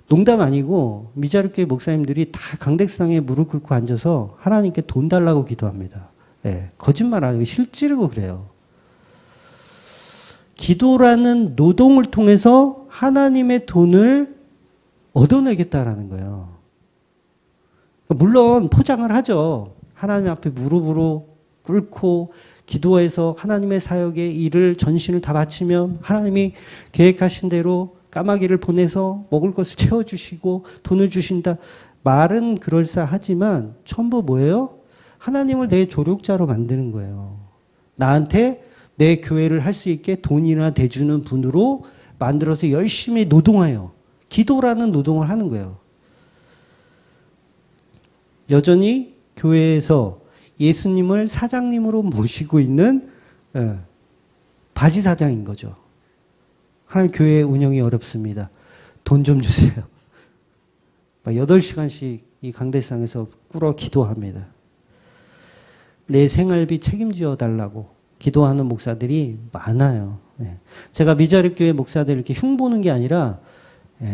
농담 아니고 미자립 교회 목사님들이 다 강대상에 무릎 꿇고 앉아서 하나님께 돈 달라고 기도합니다. 네, 거짓말 아니고 실제로 그래요. 기도라는 노동을 통해서 하나님의 돈을 얻어내겠다라는 거예요. 물론 포장을 하죠. 하나님 앞에 무릎으로 꿇고 기도해서 하나님의 사역에 일을 전신을 다 바치면 하나님이 계획하신 대로 까마귀를 보내서 먹을 것을 채워주시고 돈을 주신다. 말은 그럴싸하지만 전부 뭐예요? 하나님을 내 조력자로 만드는 거예요. 나한테 내 교회를 할 수 있게 돈이나 대주는 분으로 만들어서 열심히 노동해요. 기도라는 노동을 하는 거예요. 여전히 교회에서 예수님을 사장님으로 모시고 있는 바지 사장인 거죠. 하나님 교회 운영이 어렵습니다. 돈 좀 주세요. 8시간씩 이 강대상에서 꿇어 기도합니다. 내 생활비 책임져 달라고 기도하는 목사들이 많아요. 제가 미자립 교회 목사들 이렇게 흉보는 게 아니라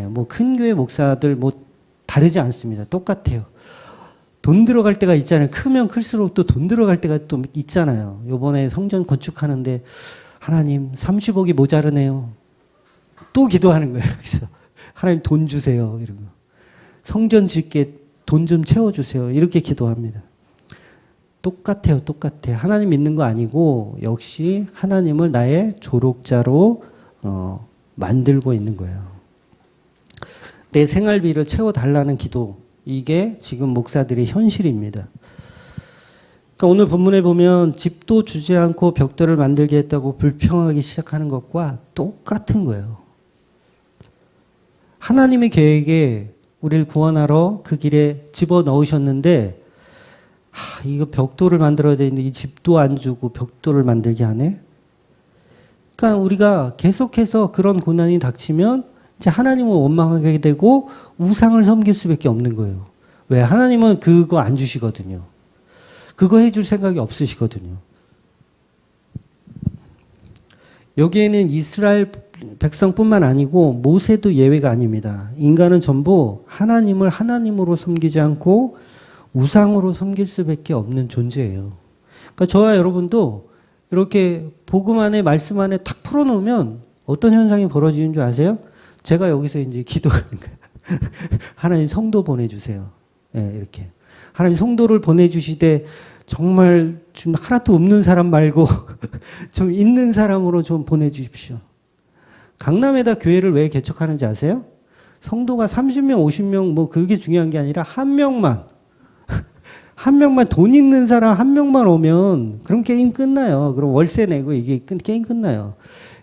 뭐 큰 교회 목사들 뭐 다르지 않습니다. 똑같아요. 돈 들어갈 때가 있잖아요. 크면 클수록 또 돈 들어갈 때가 또 있잖아요. 요번에 성전 건축하는데 하나님 30억이 모자르네요. 또 기도하는 거예요. 그래서 하나님 돈 주세요. 이런 거. 성전 짓게 돈 좀 채워주세요. 이렇게 기도합니다. 똑같아요. 똑같아. 하나님 믿는 거 아니고 역시 하나님을 나의 조력자로 만들고 있는 거예요. 내 생활비를 채워달라는 기도. 이게 지금 목사들의 현실입니다. 그러니까 오늘 본문에 보면 집도 주지 않고 벽돌을 만들게 했다고 불평하기 시작하는 것과 똑같은 거예요. 하나님의 계획에 우리를 구원하러 그 길에 집어넣으셨는데 이거 벽돌을 만들어야 되는데 이 집도 안 주고 벽돌을 만들게 하네. 그러니까 우리가 계속해서 그런 고난이 닥치면 이제 하나님을 원망하게 되고 우상을 섬길 수밖에 없는 거예요. 왜? 하나님은 그거 안 주시거든요. 그거 해줄 생각이 없으시거든요. 여기에는 이스라엘 백성뿐만 아니고 모세도 예외가 아닙니다. 인간은 전부 하나님을 하나님으로 섬기지 않고 우상으로 섬길 수밖에 없는 존재예요. 그러니까 저와 여러분도 이렇게 복음 안에 말씀 안에 탁 풀어놓으면 어떤 현상이 벌어지는 줄 아세요? 제가 여기서 이제 기도하는 거예요. 하나님 성도 보내주세요. 네, 이렇게. 하나님 성도를 보내주시되 정말 좀 하나도 없는 사람 말고 좀 있는 사람으로 좀 보내주십시오. 강남에다 교회를 왜 개척하는지 아세요? 성도가 30명, 50명 뭐 그게 중요한 게 아니라 한 명만 돈 있는 사람 한 명만 오면 그럼 게임 끝나요. 그럼 월세 내고 이게 게임 끝나요.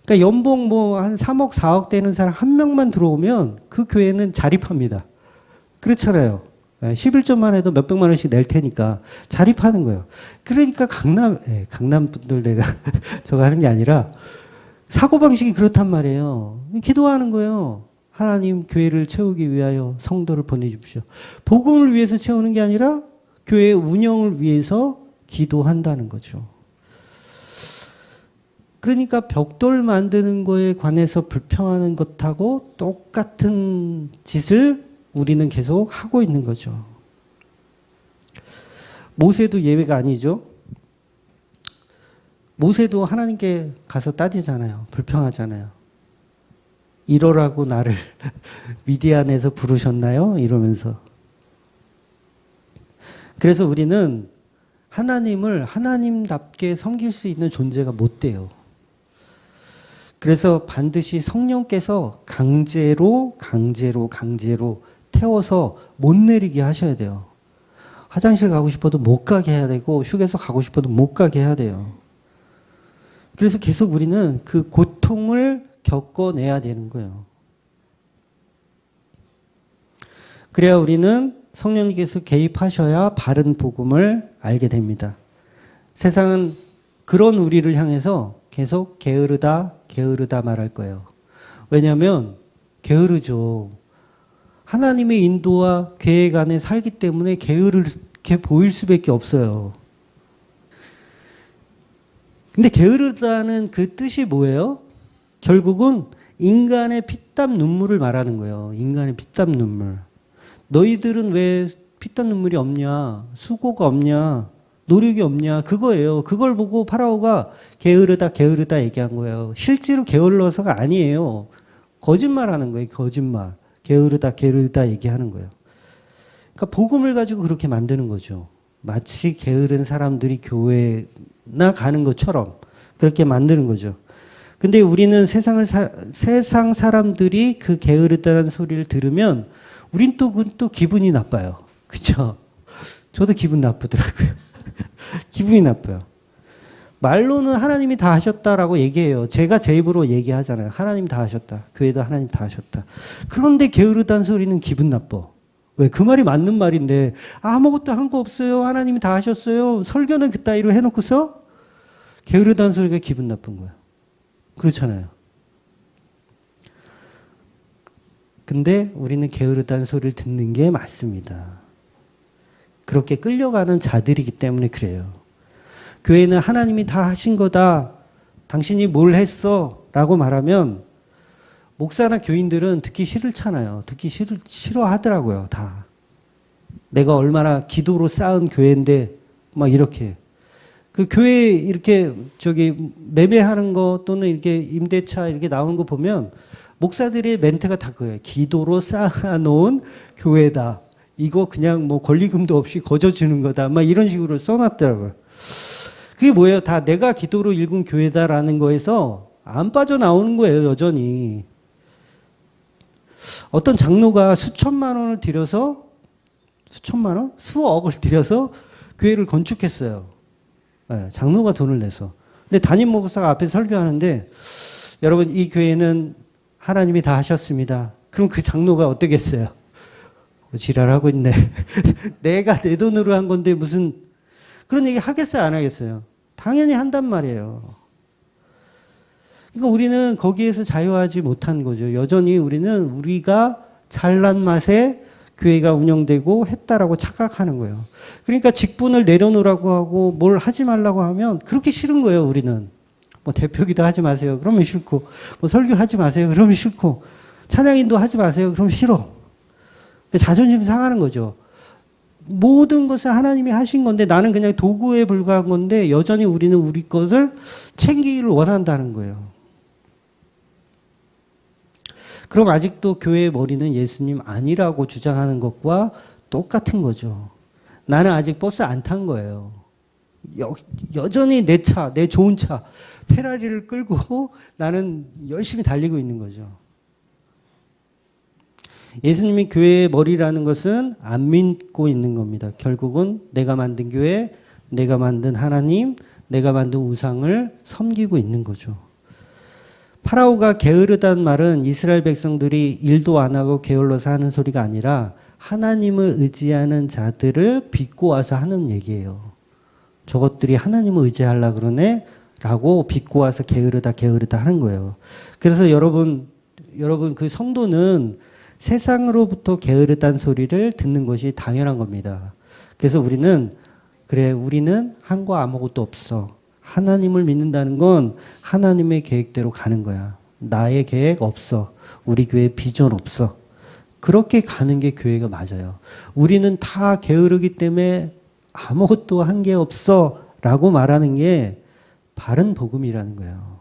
그러니까 연봉 뭐 한 3억, 4억 되는 사람 한 명만 들어오면 그 교회는 자립합니다. 그렇잖아요. 11조만 해도 몇백만 원씩 낼 테니까 자립하는 거예요. 그러니까 강남 분들 내가 저거 하는 게 아니라 사고방식이 그렇단 말이에요. 기도하는 거예요. 하나님 교회를 채우기 위하여 성도를 보내주십시오. 복음을 위해서 채우는 게 아니라 교회 운영을 위해서 기도한다는 거죠. 그러니까 벽돌 만드는 거에 관해서 불평하는 것하고 똑같은 짓을 우리는 계속 하고 있는 거죠. 모세도 예외가 아니죠. 모세도 하나님께 가서 따지잖아요. 불평하잖아요. 이러라고 나를 미디안에서 부르셨나요? 이러면서. 그래서 우리는 하나님을 하나님답게 섬길 수 있는 존재가 못 돼요. 그래서 반드시 성령께서 강제로 태워서 못 내리게 하셔야 돼요. 화장실 가고 싶어도 못 가게 해야 되고 휴게소 가고 싶어도 못 가게 해야 돼요. 그래서 계속 우리는 그 고통을 겪어내야 되는 거예요. 그래야 우리는 성령님께서 개입하셔야 바른 복음을 알게 됩니다. 세상은 그런 우리를 향해서 계속 게으르다 말할 거예요. 왜냐하면 게으르죠. 하나님의 인도와 계획 안에 살기 때문에 게으르게 보일 수밖에 없어요. 근데 게으르다는 그 뜻이 뭐예요? 결국은 인간의 피땀 눈물을 말하는 거예요. 인간의 피땀 눈물. 너희들은 왜 피땀 눈물이 없냐? 수고가 없냐? 노력이 없냐? 그거예요. 그걸 보고 파라오가 게으르다 얘기한 거예요. 실제로 게을러서가 아니에요. 거짓말하는 거예요. 거짓말. 게으르다 얘기하는 거예요. 그러니까 복음을 가지고 그렇게 만드는 거죠. 마치 게으른 사람들이 교회나 가는 것처럼 그렇게 만드는 거죠. 근데 우리는 세상 사람들이 그 게으르다는 소리를 들으면 우린 또 기분이 나빠요. 그쵸? 저도 기분 나쁘더라고요. 기분이 나빠요. 말로는 하나님이 다 하셨다라고 얘기해요. 제가 제 입으로 얘기하잖아요. 하나님 다 하셨다. 교회도 하나님 다 하셨다. 그런데 게으르다는 소리는 기분 나빠. 왜? 그 말이 맞는 말인데 아무것도 한 거 없어요. 하나님이 다 하셨어요. 설교는 그따위로 해놓고서 게으르다는 소리가 기분 나쁜 거야. 그렇잖아요. 근데 우리는 게으르다는 소리를 듣는 게 맞습니다. 그렇게 끌려가는 자들이기 때문에 그래요. 교회는 하나님이 다 하신 거다. 당신이 뭘 했어? 라고 말하면 목사나 교인들은 듣기 싫잖아요. 듣기 싫어하더라고요. 다. 내가 얼마나 기도로 쌓은 교회인데 막 이렇게. 그 교회 이렇게 매매하는 거 또는 이렇게 임대차 이렇게 나오는 거 보면 목사들의 멘트가 다 그거예요. 기도로 쌓아놓은 교회다. 이거 그냥 뭐 권리금도 없이 거저주는 거다. 막 이런 식으로 써놨더라고요. 그게 뭐예요? 다 내가 기도로 일군 교회다라는 거에서 안 빠져나오는 거예요, 여전히. 어떤 장로가 수천만 원을 들여서, 수천만 원? 수억을 들여서 교회를 건축했어요. 네, 장로가 돈을 내서. 근데 담임 목사가 앞에 설교하는데, 여러분, 이 교회는 하나님이 다 하셨습니다. 그럼 그 장로가 어떻겠어요? 지랄하고 있네. 내가 내 돈으로 한 건데 무슨, 그런 얘기 하겠어요, 안 하겠어요? 당연히 한단 말이에요. 그러니까 우리는 거기에서 자유하지 못한 거죠. 여전히 우리는 우리가 잘난 맛에 교회가 운영되고 했다라고 착각하는 거예요. 그러니까 직분을 내려놓으라고 하고 뭘 하지 말라고 하면 그렇게 싫은 거예요, 우리는. 뭐 대표기도 하지 마세요. 그러면 싫고, 뭐 설교하지 마세요. 그러면 싫고, 찬양인도 하지 마세요. 그러면 싫어. 자존심 상하는 거죠. 모든 것을 하나님이 하신 건데 나는 그냥 도구에 불과한 건데 여전히 우리는 우리 것을 챙기기를 원한다는 거예요. 그럼 아직도 교회의 머리는 예수님 아니라고 주장하는 것과 똑같은 거죠. 나는 아직 버스 안 탄 거예요. 여전히 내 차, 내 좋은 차, 페라리를 끌고 나는 열심히 달리고 있는 거죠. 예수님이 교회의 머리라는 것은 안 믿고 있는 겁니다. 결국은 내가 만든 교회, 내가 만든 하나님, 내가 만든 우상을 섬기고 있는 거죠. 파라오가 게으르다는 말은 이스라엘 백성들이 일도 안 하고 게을러서 하는 소리가 아니라 하나님을 의지하는 자들을 빚고 와서 하는 얘기예요. 저것들이 하나님을 의지하려고 그러네? 라고 빚고 와서 게으르다 하는 거예요. 그래서 여러분 그 성도는 세상으로부터 게으르다는 소리를 듣는 것이 당연한 겁니다. 그래서 우리는 한 거 아무것도 없어. 하나님을 믿는다는 건 하나님의 계획대로 가는 거야. 나의 계획 없어. 우리 교회 비전 없어. 그렇게 가는 게 교회가 맞아요. 우리는 다 게으르기 때문에 아무것도 한 게 없어 라고 말하는 게 바른 복음이라는 거예요.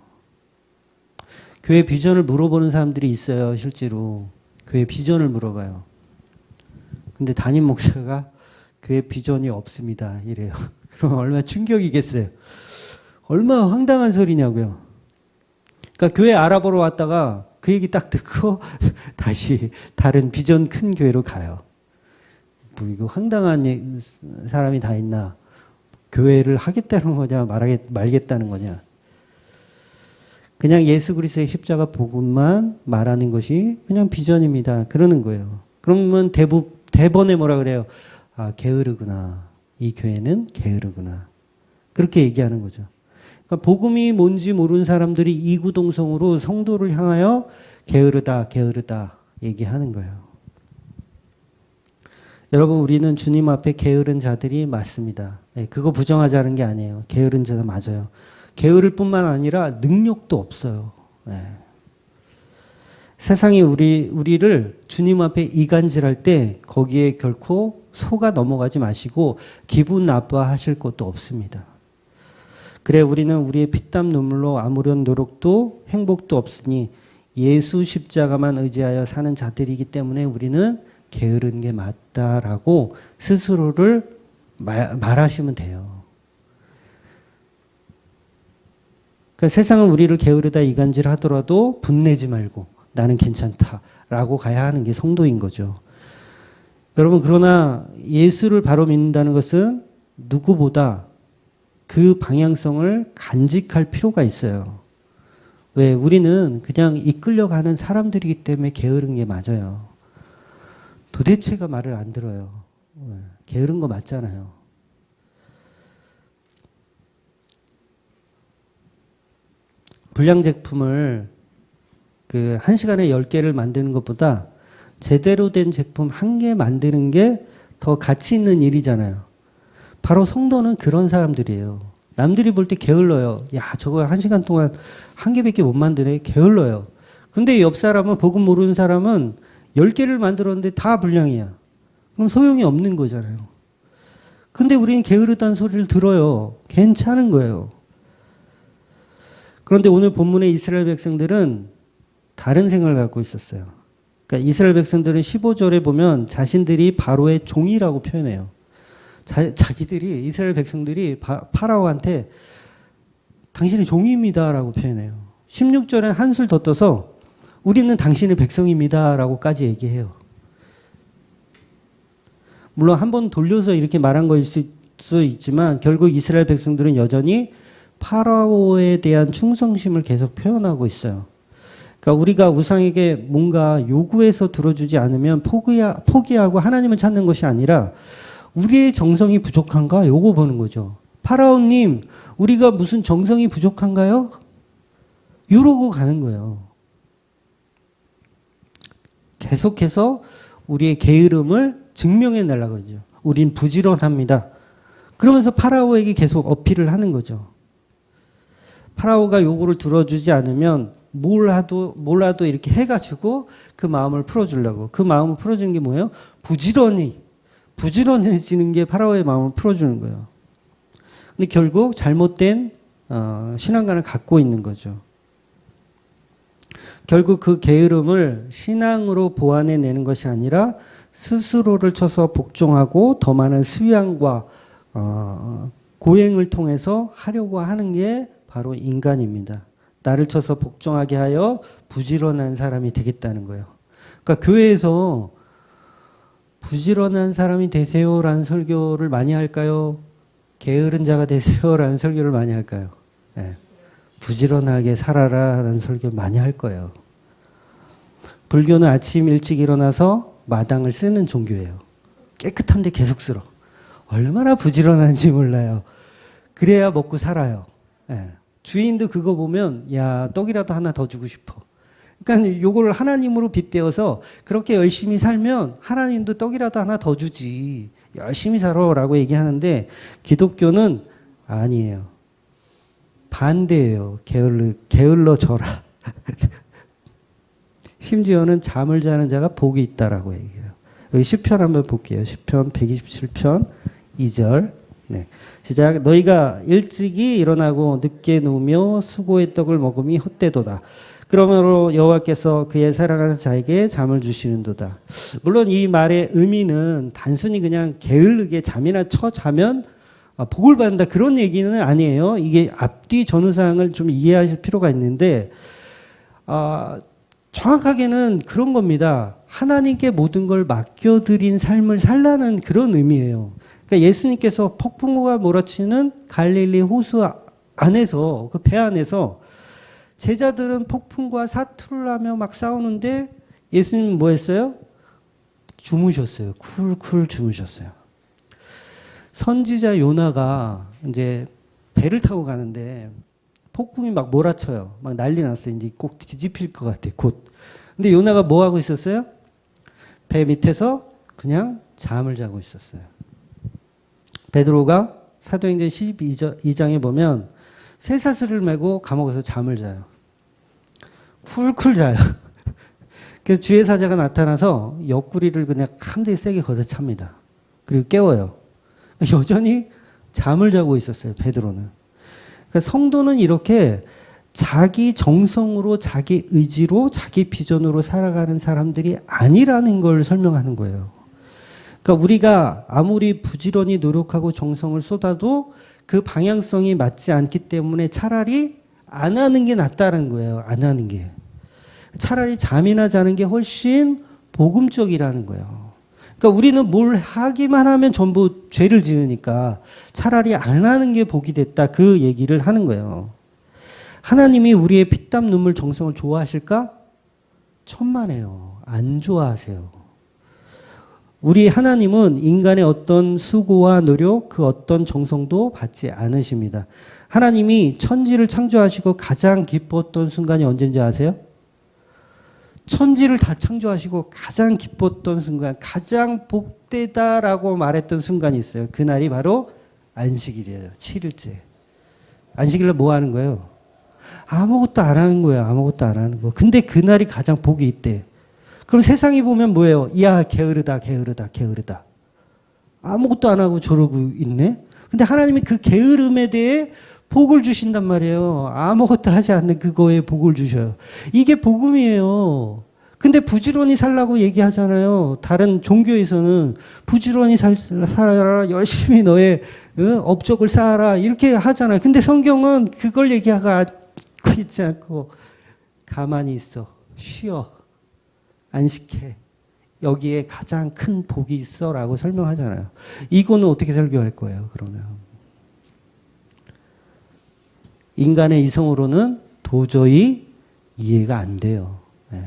교회 비전을 물어보는 사람들이 있어요. 실제로 교회 비전을 물어봐요. 근데 담임 목사가 교회 비전이 없습니다 이래요. 그럼 얼마나 충격이겠어요. 얼마나 황당한 소리냐고요. 그러니까 교회 알아보러 왔다가 그 얘기 딱 듣고 다시 다른 비전 큰 교회로 가요. 뭐 이거 황당한 사람이 다 있나. 교회를 하겠다는 거냐 말겠다는 거냐. 그냥 예수 그리스도의 십자가 복음만 말하는 것이 그냥 비전입니다. 그러는 거예요. 그러면 대본에 뭐라 그래요? 아, 게으르구나. 이 교회는 게으르구나. 그렇게 얘기하는 거죠. 그러니까 복음이 뭔지 모르는 사람들이 이구동성으로 성도를 향하여 게으르다 얘기하는 거예요. 여러분, 우리는 주님 앞에 게으른 자들이 맞습니다. 네, 그거 부정하자는 게 아니에요. 게으른 자도 맞아요. 게으를 뿐만 아니라 능력도 없어요. 네. 세상이 우리를 주님 앞에 이간질할 때 거기에 결코 속아 넘어가지 마시고 기분 나빠하실 것도 없습니다. 그래 우리는 우리의 피땀 눈물로 아무런 노력도 행복도 없으니 예수 십자가만 의지하여 사는 자들이기 때문에 우리는 게으른 게 맞다라고 스스로를 말하시면 돼요. 그러니까 세상은 우리를 게으르다 이간질 하더라도 분내지 말고 나는 괜찮다라고 가야 하는 게 성도인 거죠. 여러분, 그러나 예수를 바로 믿는다는 것은 누구보다 그 방향성을 간직할 필요가 있어요. 왜? 우리는 그냥 이끌려가는 사람들이기 때문에 게으른 게 맞아요. 도대체가 말을 안 들어요. 게으른 거 맞잖아요. 불량 제품을 그 1시간에 10개를 만드는 것보다 제대로 된 제품 1개 만드는 게 더 가치 있는 일이잖아요. 바로 성도는 그런 사람들이에요. 남들이 볼 때 게을러요. 야, 저거 1시간 동안 1개밖에 못 만드네. 게을러요. 근데 옆 사람은, 복음 모르는 사람은 10개를 만들었는데 다 불량이야. 그럼 소용이 없는 거잖아요. 근데 우리는 게으르다는 소리를 들어요. 괜찮은 거예요. 그런데 오늘 본문의 이스라엘 백성들은 다른 생각을 갖고 있었어요. 그러니까 이스라엘 백성들은 15절에 보면 자신들이 바로의 종이라고 표현해요. 자기들이 이스라엘 백성들이 파라오한테 당신의 종입니다라고 표현해요. 16절엔 한술 더 떠서 우리는 당신의 백성입니다라고까지 얘기해요. 물론 한 번 돌려서 이렇게 말한 거일 수도 있지만 결국 이스라엘 백성들은 여전히 파라오에 대한 충성심을 계속 표현하고 있어요. 그러니까 우리가 우상에게 뭔가 요구해서 들어주지 않으면 포기하고 하나님을 찾는 것이 아니라 우리의 정성이 부족한가? 요거 보는 거죠. 파라오님, 우리가 무슨 정성이 부족한가요? 이러고 가는 거예요. 계속해서 우리의 게으름을 증명해 내려고 그러죠. 우린 부지런합니다. 그러면서 파라오에게 계속 어필을 하는 거죠. 파라오가 요구를 들어주지 않으면 몰라도 이렇게 해가지고 그 마음을 풀어주려고. 그 마음을 풀어주는 게 뭐예요? 부지런해지는 게 파라오의 마음을 풀어주는 거예요. 근데 결국 잘못된 신앙관을 갖고 있는 거죠. 결국 그 게으름을 신앙으로 보완해내는 것이 아니라 스스로를 쳐서 복종하고 더 많은 수양과 고행을 통해서 하려고 하는 게 바로 인간입니다. 나를 쳐서 복종하게 하여 부지런한 사람이 되겠다는 거예요. 그러니까 교회에서 부지런한 사람이 되세요라는 설교를 많이 할까요? 게으른 자가 되세요라는 설교를 많이 할까요? 네. 부지런하게 살아라라는 설교 많이 할 거예요. 불교는 아침 일찍 일어나서 마당을 쓰는 종교예요. 깨끗한데 계속 쓸어. 얼마나 부지런한지 몰라요. 그래야 먹고 살아요. 네. 주인도 그거 보면 야 떡이라도 하나 더 주고 싶어. 그러니까 요걸 하나님으로 빗대어서 그렇게 열심히 살면 하나님도 떡이라도 하나 더 주지. 열심히 살아라고 얘기하는데 기독교는 아니에요. 반대예요. 게을러져라. 심지어는 잠을 자는 자가 복이 있다라고 얘기해요. 여기 시편 한번 볼게요. 시편 127편 2절. 네. 시작. 너희가 일찍이 일어나고 늦게 누우며 수고의 떡을 먹음이 헛되도다. 그러므로 여호와께서 그의 사랑하는 자에게 잠을 주시는도다. 물론 이 말의 의미는 단순히 그냥 게으르게 잠이나 자면 복을 받는다 그런 얘기는 아니에요. 이게 앞뒤 전후사항을 좀 이해하실 필요가 있는데 정확하게는 그런 겁니다. 하나님께 모든 걸 맡겨드린 삶을 살라는 그런 의미예요. 그러니까 예수님께서 폭풍우가 몰아치는 갈릴리 호수 안에서 그 배 안에서 제자들은 폭풍과 사투를 하며 막 싸우는데 예수님은 뭐 했어요? 주무셨어요. 쿨쿨 주무셨어요. 선지자 요나가 이제 배를 타고 가는데 폭풍이 막 몰아쳐요. 막 난리 났어요. 이제 꼭 뒤집힐 것 같아, 곧. 근데 요나가 뭐 하고 있었어요? 배 밑에서 그냥 잠을 자고 있었어요. 베드로가 사도행전 12장에 보면 쇠사슬을 메고 감옥에서 잠을 자요. 쿨쿨 자요. 그래서 주의 사자가 나타나서 옆구리를 그냥 한 대 세게 걷어찹니다. 그리고 깨워요. 여전히 잠을 자고 있었어요, 베드로는. 그러니까 성도는 이렇게 자기 정성으로, 자기 의지로, 자기 비전으로 살아가는 사람들이 아니라는 걸 설명하는 거예요. 그러니까 우리가 아무리 부지런히 노력하고 정성을 쏟아도 그 방향성이 맞지 않기 때문에 차라리 안 하는 게 낫다는 거예요. 안 하는 게. 차라리 잠이나 자는 게 훨씬 복음적이라는 거예요. 그러니까 우리는 뭘 하기만 하면 전부 죄를 지으니까 차라리 안 하는 게 복이 됐다. 그 얘기를 하는 거예요. 하나님이 우리의 피땀 눈물 정성을 좋아하실까? 천만에요. 안 좋아하세요. 우리 하나님은 인간의 어떤 수고와 노력, 그 어떤 정성도 받지 않으십니다. 하나님이 천지를 창조하시고 가장 기뻤던 순간이 언제인지 아세요? 천지를 다 창조하시고 가장 기뻤던 순간, 가장 복되다라고 말했던 순간이 있어요. 그날이 바로 안식일이에요. 7일째. 안식일날 뭐 하는 거예요? 아무것도 안 하는 거예요. 아무것도 안 하는 거. 근데 그날이 가장 복이 있대. 그럼 세상이 보면 뭐예요? 야, 게으르다, 게으르다, 게으르다. 아무것도 안 하고 저러고 있네? 근데 하나님이 그 게으름에 대해 복을 주신단 말이에요. 아무것도 하지 않는 그거에 복을 주셔요. 이게 복음이에요. 근데 부지런히 살라고 얘기하잖아요. 다른 종교에서는 부지런히 살아라, 열심히 너의 업적을 쌓아라 이렇게 하잖아요. 근데 성경은 그걸 얘기하고 있지 않고 가만히 있어, 쉬어, 안식해. 여기에 가장 큰 복이 있어라고 설명하잖아요. 이거는 어떻게 설교할 거예요, 그러면? 인간의 이성으로는 도저히 이해가 안 돼요. 네.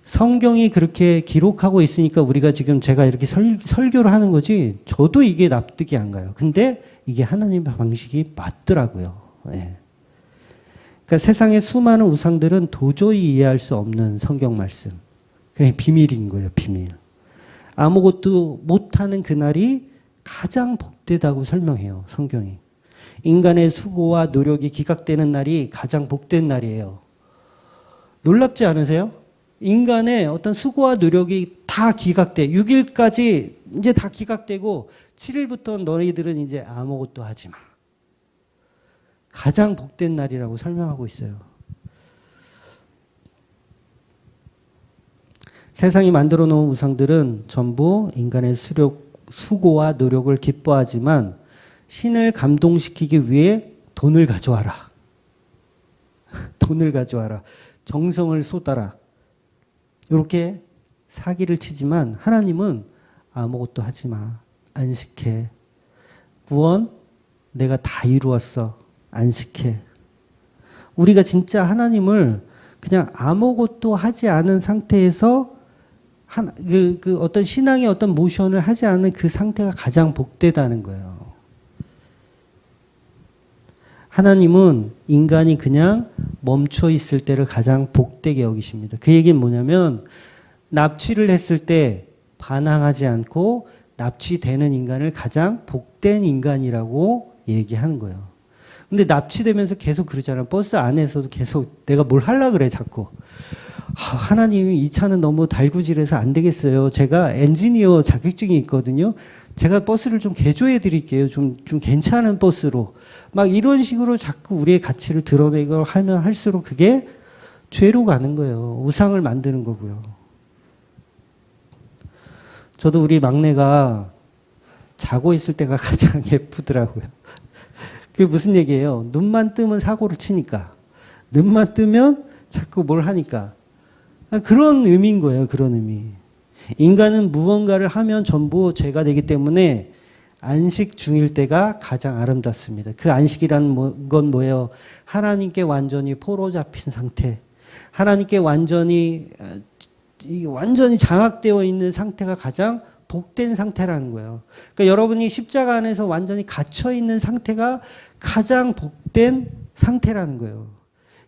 성경이 그렇게 기록하고 있으니까 우리가 지금 제가 이렇게 설교를 하는 거지, 저도 이게 납득이 안 가요. 근데 이게 하나님의 방식이 맞더라고요. 네. 그러니까 세상의 수많은 우상들은 도저히 이해할 수 없는 성경 말씀. 그냥 비밀인 거예요, 비밀. 아무것도 못하는 그날이 가장 복되다고 설명해요, 성경이. 인간의 수고와 노력이 기각되는 날이 가장 복된 날이에요. 놀랍지 않으세요? 인간의 어떤 수고와 노력이 다 기각돼. 6일까지 이제 다 기각되고 7일부터 너희들은 이제 아무것도 하지 마. 가장 복된 날이라고 설명하고 있어요. 세상이 만들어 놓은 우상들은 전부 인간의 수고와 노력을 기뻐하지만 신을 감동시키기 위해 돈을 가져와라. 돈을 가져와라. 정성을 쏟아라. 이렇게 사기를 치지만 하나님은 아무것도 하지 마. 안식해. 구원 내가 다 이루었어. 안식해. 우리가 진짜 하나님을 그냥 아무것도 하지 않은 상태에서 어떤 신앙의 어떤 모션을 하지 않은 그 상태가 가장 복되다는 거예요. 하나님은 인간이 그냥 멈춰 있을 때를 가장 복되게 여기십니다. 그 얘기는 뭐냐면 납치를 했을 때 반항하지 않고 납치되는 인간을 가장 복된 인간이라고 얘기하는 거예요. 근데 납치되면서 계속 그러잖아요. 버스 안에서도 계속 내가 뭘 하려고 그래 자꾸. 하나님이 이 차는 너무 달구질해서 안 되겠어요. 제가 엔지니어 자격증이 있거든요. 제가 버스를 좀 개조해 드릴게요. 좀 괜찮은 버스로. 막 이런 식으로 자꾸 우리의 가치를 드러내고 하면 할수록 그게 죄로 가는 거예요. 우상을 만드는 거고요. 저도 우리 막내가 자고 있을 때가 가장 예쁘더라고요. 그게 무슨 얘기예요? 눈만 뜨면 사고를 치니까. 눈만 뜨면 자꾸 뭘 하니까. 그런 의미인 거예요. 그런 의미. 인간은 무언가를 하면 전부 죄가 되기 때문에 안식 중일 때가 가장 아름답습니다. 그 안식이라는 건 뭐예요? 하나님께 완전히 포로 잡힌 상태. 하나님께 완전히 장악되어 있는 상태가 가장 복된 상태라는 거예요. 그러니까 여러분이 십자가 안에서 완전히 갇혀 있는 상태가 가장 복된 상태라는 거예요.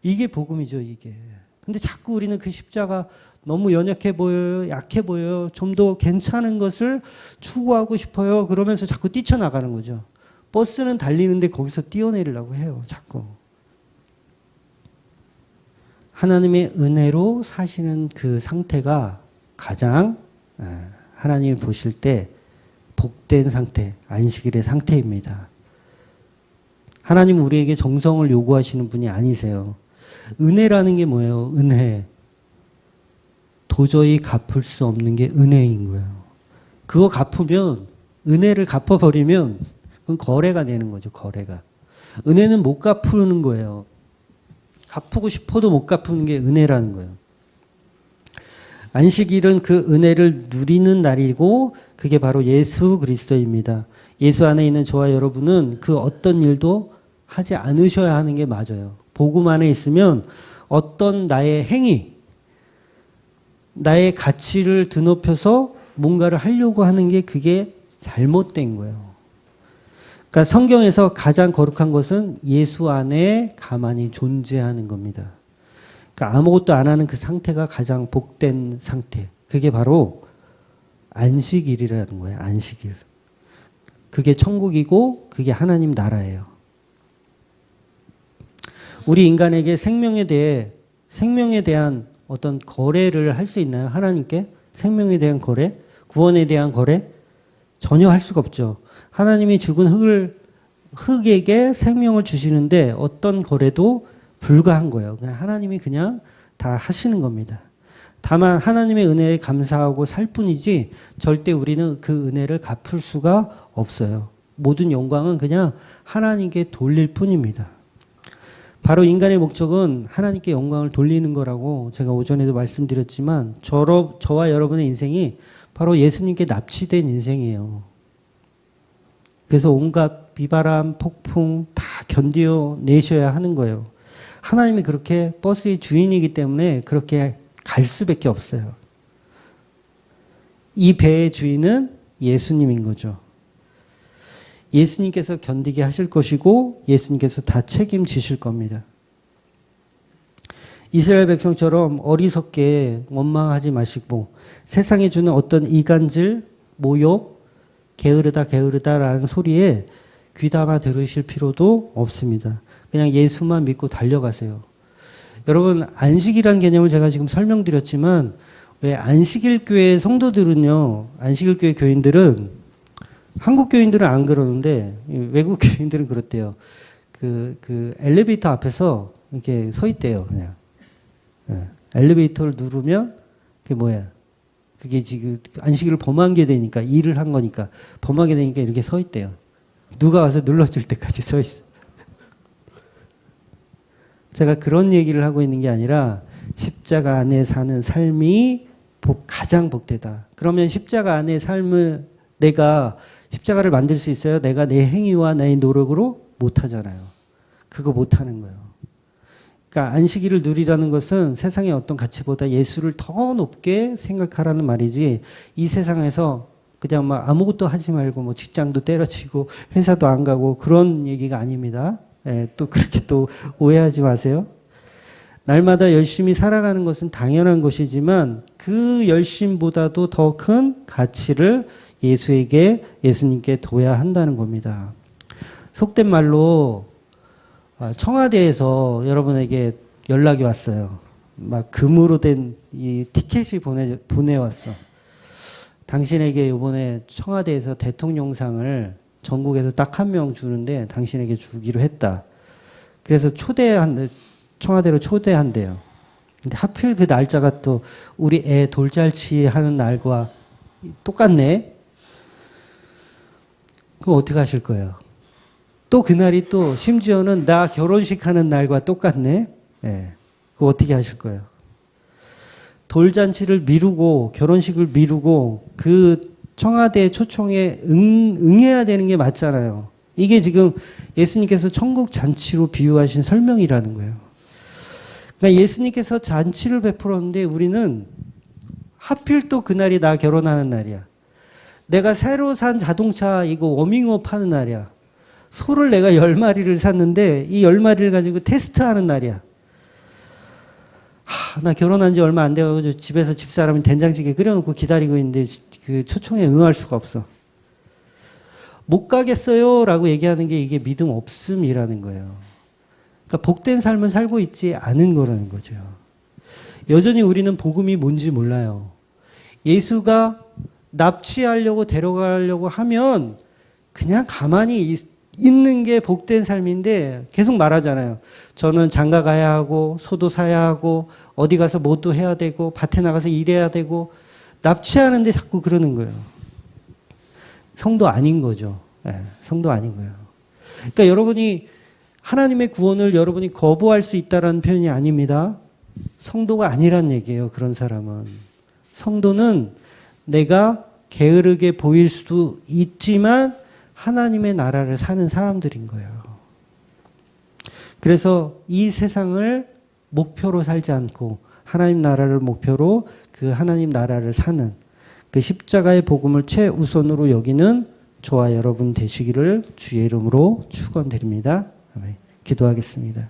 이게 복음이죠, 이게. 근데 자꾸 우리는 그 십자가 너무 연약해 보여요, 약해 보여요, 좀 더 괜찮은 것을 추구하고 싶어요. 그러면서 자꾸 뛰쳐나가는 거죠. 버스는 달리는데 거기서 뛰어내리려고 해요, 자꾸. 하나님의 은혜로 사시는 그 상태가 가장 하나님이 보실 때 복된 상태, 안식일의 상태입니다. 하나님은 우리에게 정성을 요구하시는 분이 아니세요. 은혜라는 게 뭐예요? 은혜. 도저히 갚을 수 없는 게 은혜인 거예요. 그거 갚으면, 은혜를 갚아버리면 그건 거래가 되는 거죠, 거래가. 은혜는 못 갚는 거예요. 갚고 싶어도 못 갚는 게 은혜라는 거예요. 안식일은 그 은혜를 누리는 날이고 그게 바로 예수 그리스도입니다. 예수 안에 있는 저와 여러분은 그 어떤 일도 하지 않으셔야 하는 게 맞아요. 복음 안에 있으면 어떤 나의 행위, 나의 가치를 드높여서 뭔가를 하려고 하는 게 그게 잘못된 거예요. 그러니까 성경에서 가장 거룩한 것은 예수 안에 가만히 존재하는 겁니다. 그러니까 아무것도 안 하는 그 상태가 가장 복된 상태. 그게 바로 안식일이라는 거예요. 안식일. 그게 천국이고 그게 하나님 나라예요. 우리 인간에게 생명에 대한 어떤 거래를 할 수 있나요? 하나님께? 생명에 대한 거래? 구원에 대한 거래? 전혀 할 수가 없죠. 하나님이 죽은 흙을 흙에게 생명을 주시는데 어떤 거래도 불가한 거예요. 그냥 하나님이 그냥 다 하시는 겁니다. 다만 하나님의 은혜에 감사하고 살 뿐이지 절대 우리는 그 은혜를 갚을 수가 없어요. 모든 영광은 그냥 하나님께 돌릴 뿐입니다. 바로 인간의 목적은 하나님께 영광을 돌리는 거라고 제가 오전에도 말씀드렸지만 저와 여러분의 인생이 바로 예수님께 납치된 인생이에요. 그래서 온갖 비바람, 폭풍 다 견뎌내셔야 하는 거예요. 하나님이 그렇게 버스의 주인이기 때문에 그렇게 갈 수밖에 없어요. 이 배의 주인은 예수님인 거죠. 예수님께서 견디게 하실 것이고 예수님께서 다 책임지실 겁니다. 이스라엘 백성처럼 어리석게 원망하지 마시고 세상에 주는 어떤 이간질, 모욕, 게으르다라는 소리에 귀담아 들으실 필요도 없습니다. 그냥 예수만 믿고 달려가세요. 여러분, 안식이란 개념을 제가 지금 설명드렸지만 왜 안식일 교회 성도들은요, 안식일 교회 교인들은 한국 교인들은 안 그러는데 외국 교인들은 그렇대요. 그 엘리베이터 앞에서 이렇게 서 있대요, 그냥. 네. 엘리베이터를 누르면 그게 뭐야? 그게 지금 안식일을 범하게 되니까 일을 한 거니까 범하게 되니까 이렇게 서 있대요. 누가 와서 눌러줄 때까지 서 있어. 제가 그런 얘기를 하고 있는 게 아니라 십자가 안에 사는 삶이 가장 복되다. 그러면 십자가 안에 삶을 내가 십자가를 만들 수 있어요? 내가 내 행위와 내 노력으로 못하잖아요. 그거 못하는 거예요. 그러니까 안식일을 누리라는 것은 세상의 어떤 가치보다 예수를 더 높게 생각하라는 말이지 이 세상에서 그냥 막 아무것도 하지 말고 뭐 직장도 때려치고 회사도 안 가고 그런 얘기가 아닙니다. 예, 또 그렇게 또 오해하지 마세요. 날마다 열심히 살아가는 것은 당연한 것이지만 그 열심보다도 더 큰 가치를 예수님께 둬야 한다는 겁니다. 속된 말로 청와대에서 여러분에게 연락이 왔어요. 막 금으로 된 이 티켓이 보내왔어. 당신에게 이번에 청와대에서 대통령상을 전국에서 딱 한 명 주는데 당신에게 주기로 했다. 그래서 청와대로 초대한대요. 근데 하필 그 날짜가 또 우리 애 돌잔치 하는 날과 똑같네? 그럼 어떻게 하실 거예요? 또 그날이 또 심지어는 나 결혼식 하는 날과 똑같네? 네. 그거 어떻게 하실 거예요? 돌잔치를 미루고 결혼식을 미루고 그 청와대 초청에 응해야 되는 게 맞잖아요. 이게 지금 예수님께서 천국 잔치로 비유하신 설명이라는 거예요. 그러니까 예수님께서 잔치를 베풀었는데 우리는 하필 또 그날이 나 결혼하는 날이야. 내가 새로 산 자동차 이거 워밍업 하는 날이야. 소를 내가 10마리를 샀는데 이 10마리를 가지고 테스트하는 날이야. 나 결혼한 지 얼마 안 돼가지고 집에서 집사람이 된장찌개 끓여놓고 기다리고 있는데 그 초청에 응할 수가 없어. 못 가겠어요 라고 얘기하는 게 이게 믿음 없음이라는 거예요. 그러니까 복된 삶을 살고 있지 않은 거라는 거죠. 여전히 우리는 복음이 뭔지 몰라요. 예수가 납치하려고 데려가려고 하면 그냥 가만히 있는 게 복된 삶인데 계속 말하잖아요. 저는 장가 가야 하고 소도 사야 하고 어디 가서 뭐도 해야 되고 밭에 나가서 일해야 되고 납치하는데 자꾸 그러는 거예요. 성도 아닌 거죠. 네, 성도 아닌 거예요. 그러니까 여러분이 하나님의 구원을 여러분이 거부할 수 있다라는 표현이 아닙니다. 성도가 아니란 얘기예요. 그런 사람은. 성도는 내가 게으르게 보일 수도 있지만 하나님의 나라를 사는 사람들인 거예요. 그래서 이 세상을 목표로 살지 않고 하나님 나라를 목표로 그 하나님 나라를 사는 그 십자가의 복음을 최우선으로 여기는 저와 여러분 되시기를 주의 이름으로 축원드립니다. 아멘. 기도하겠습니다.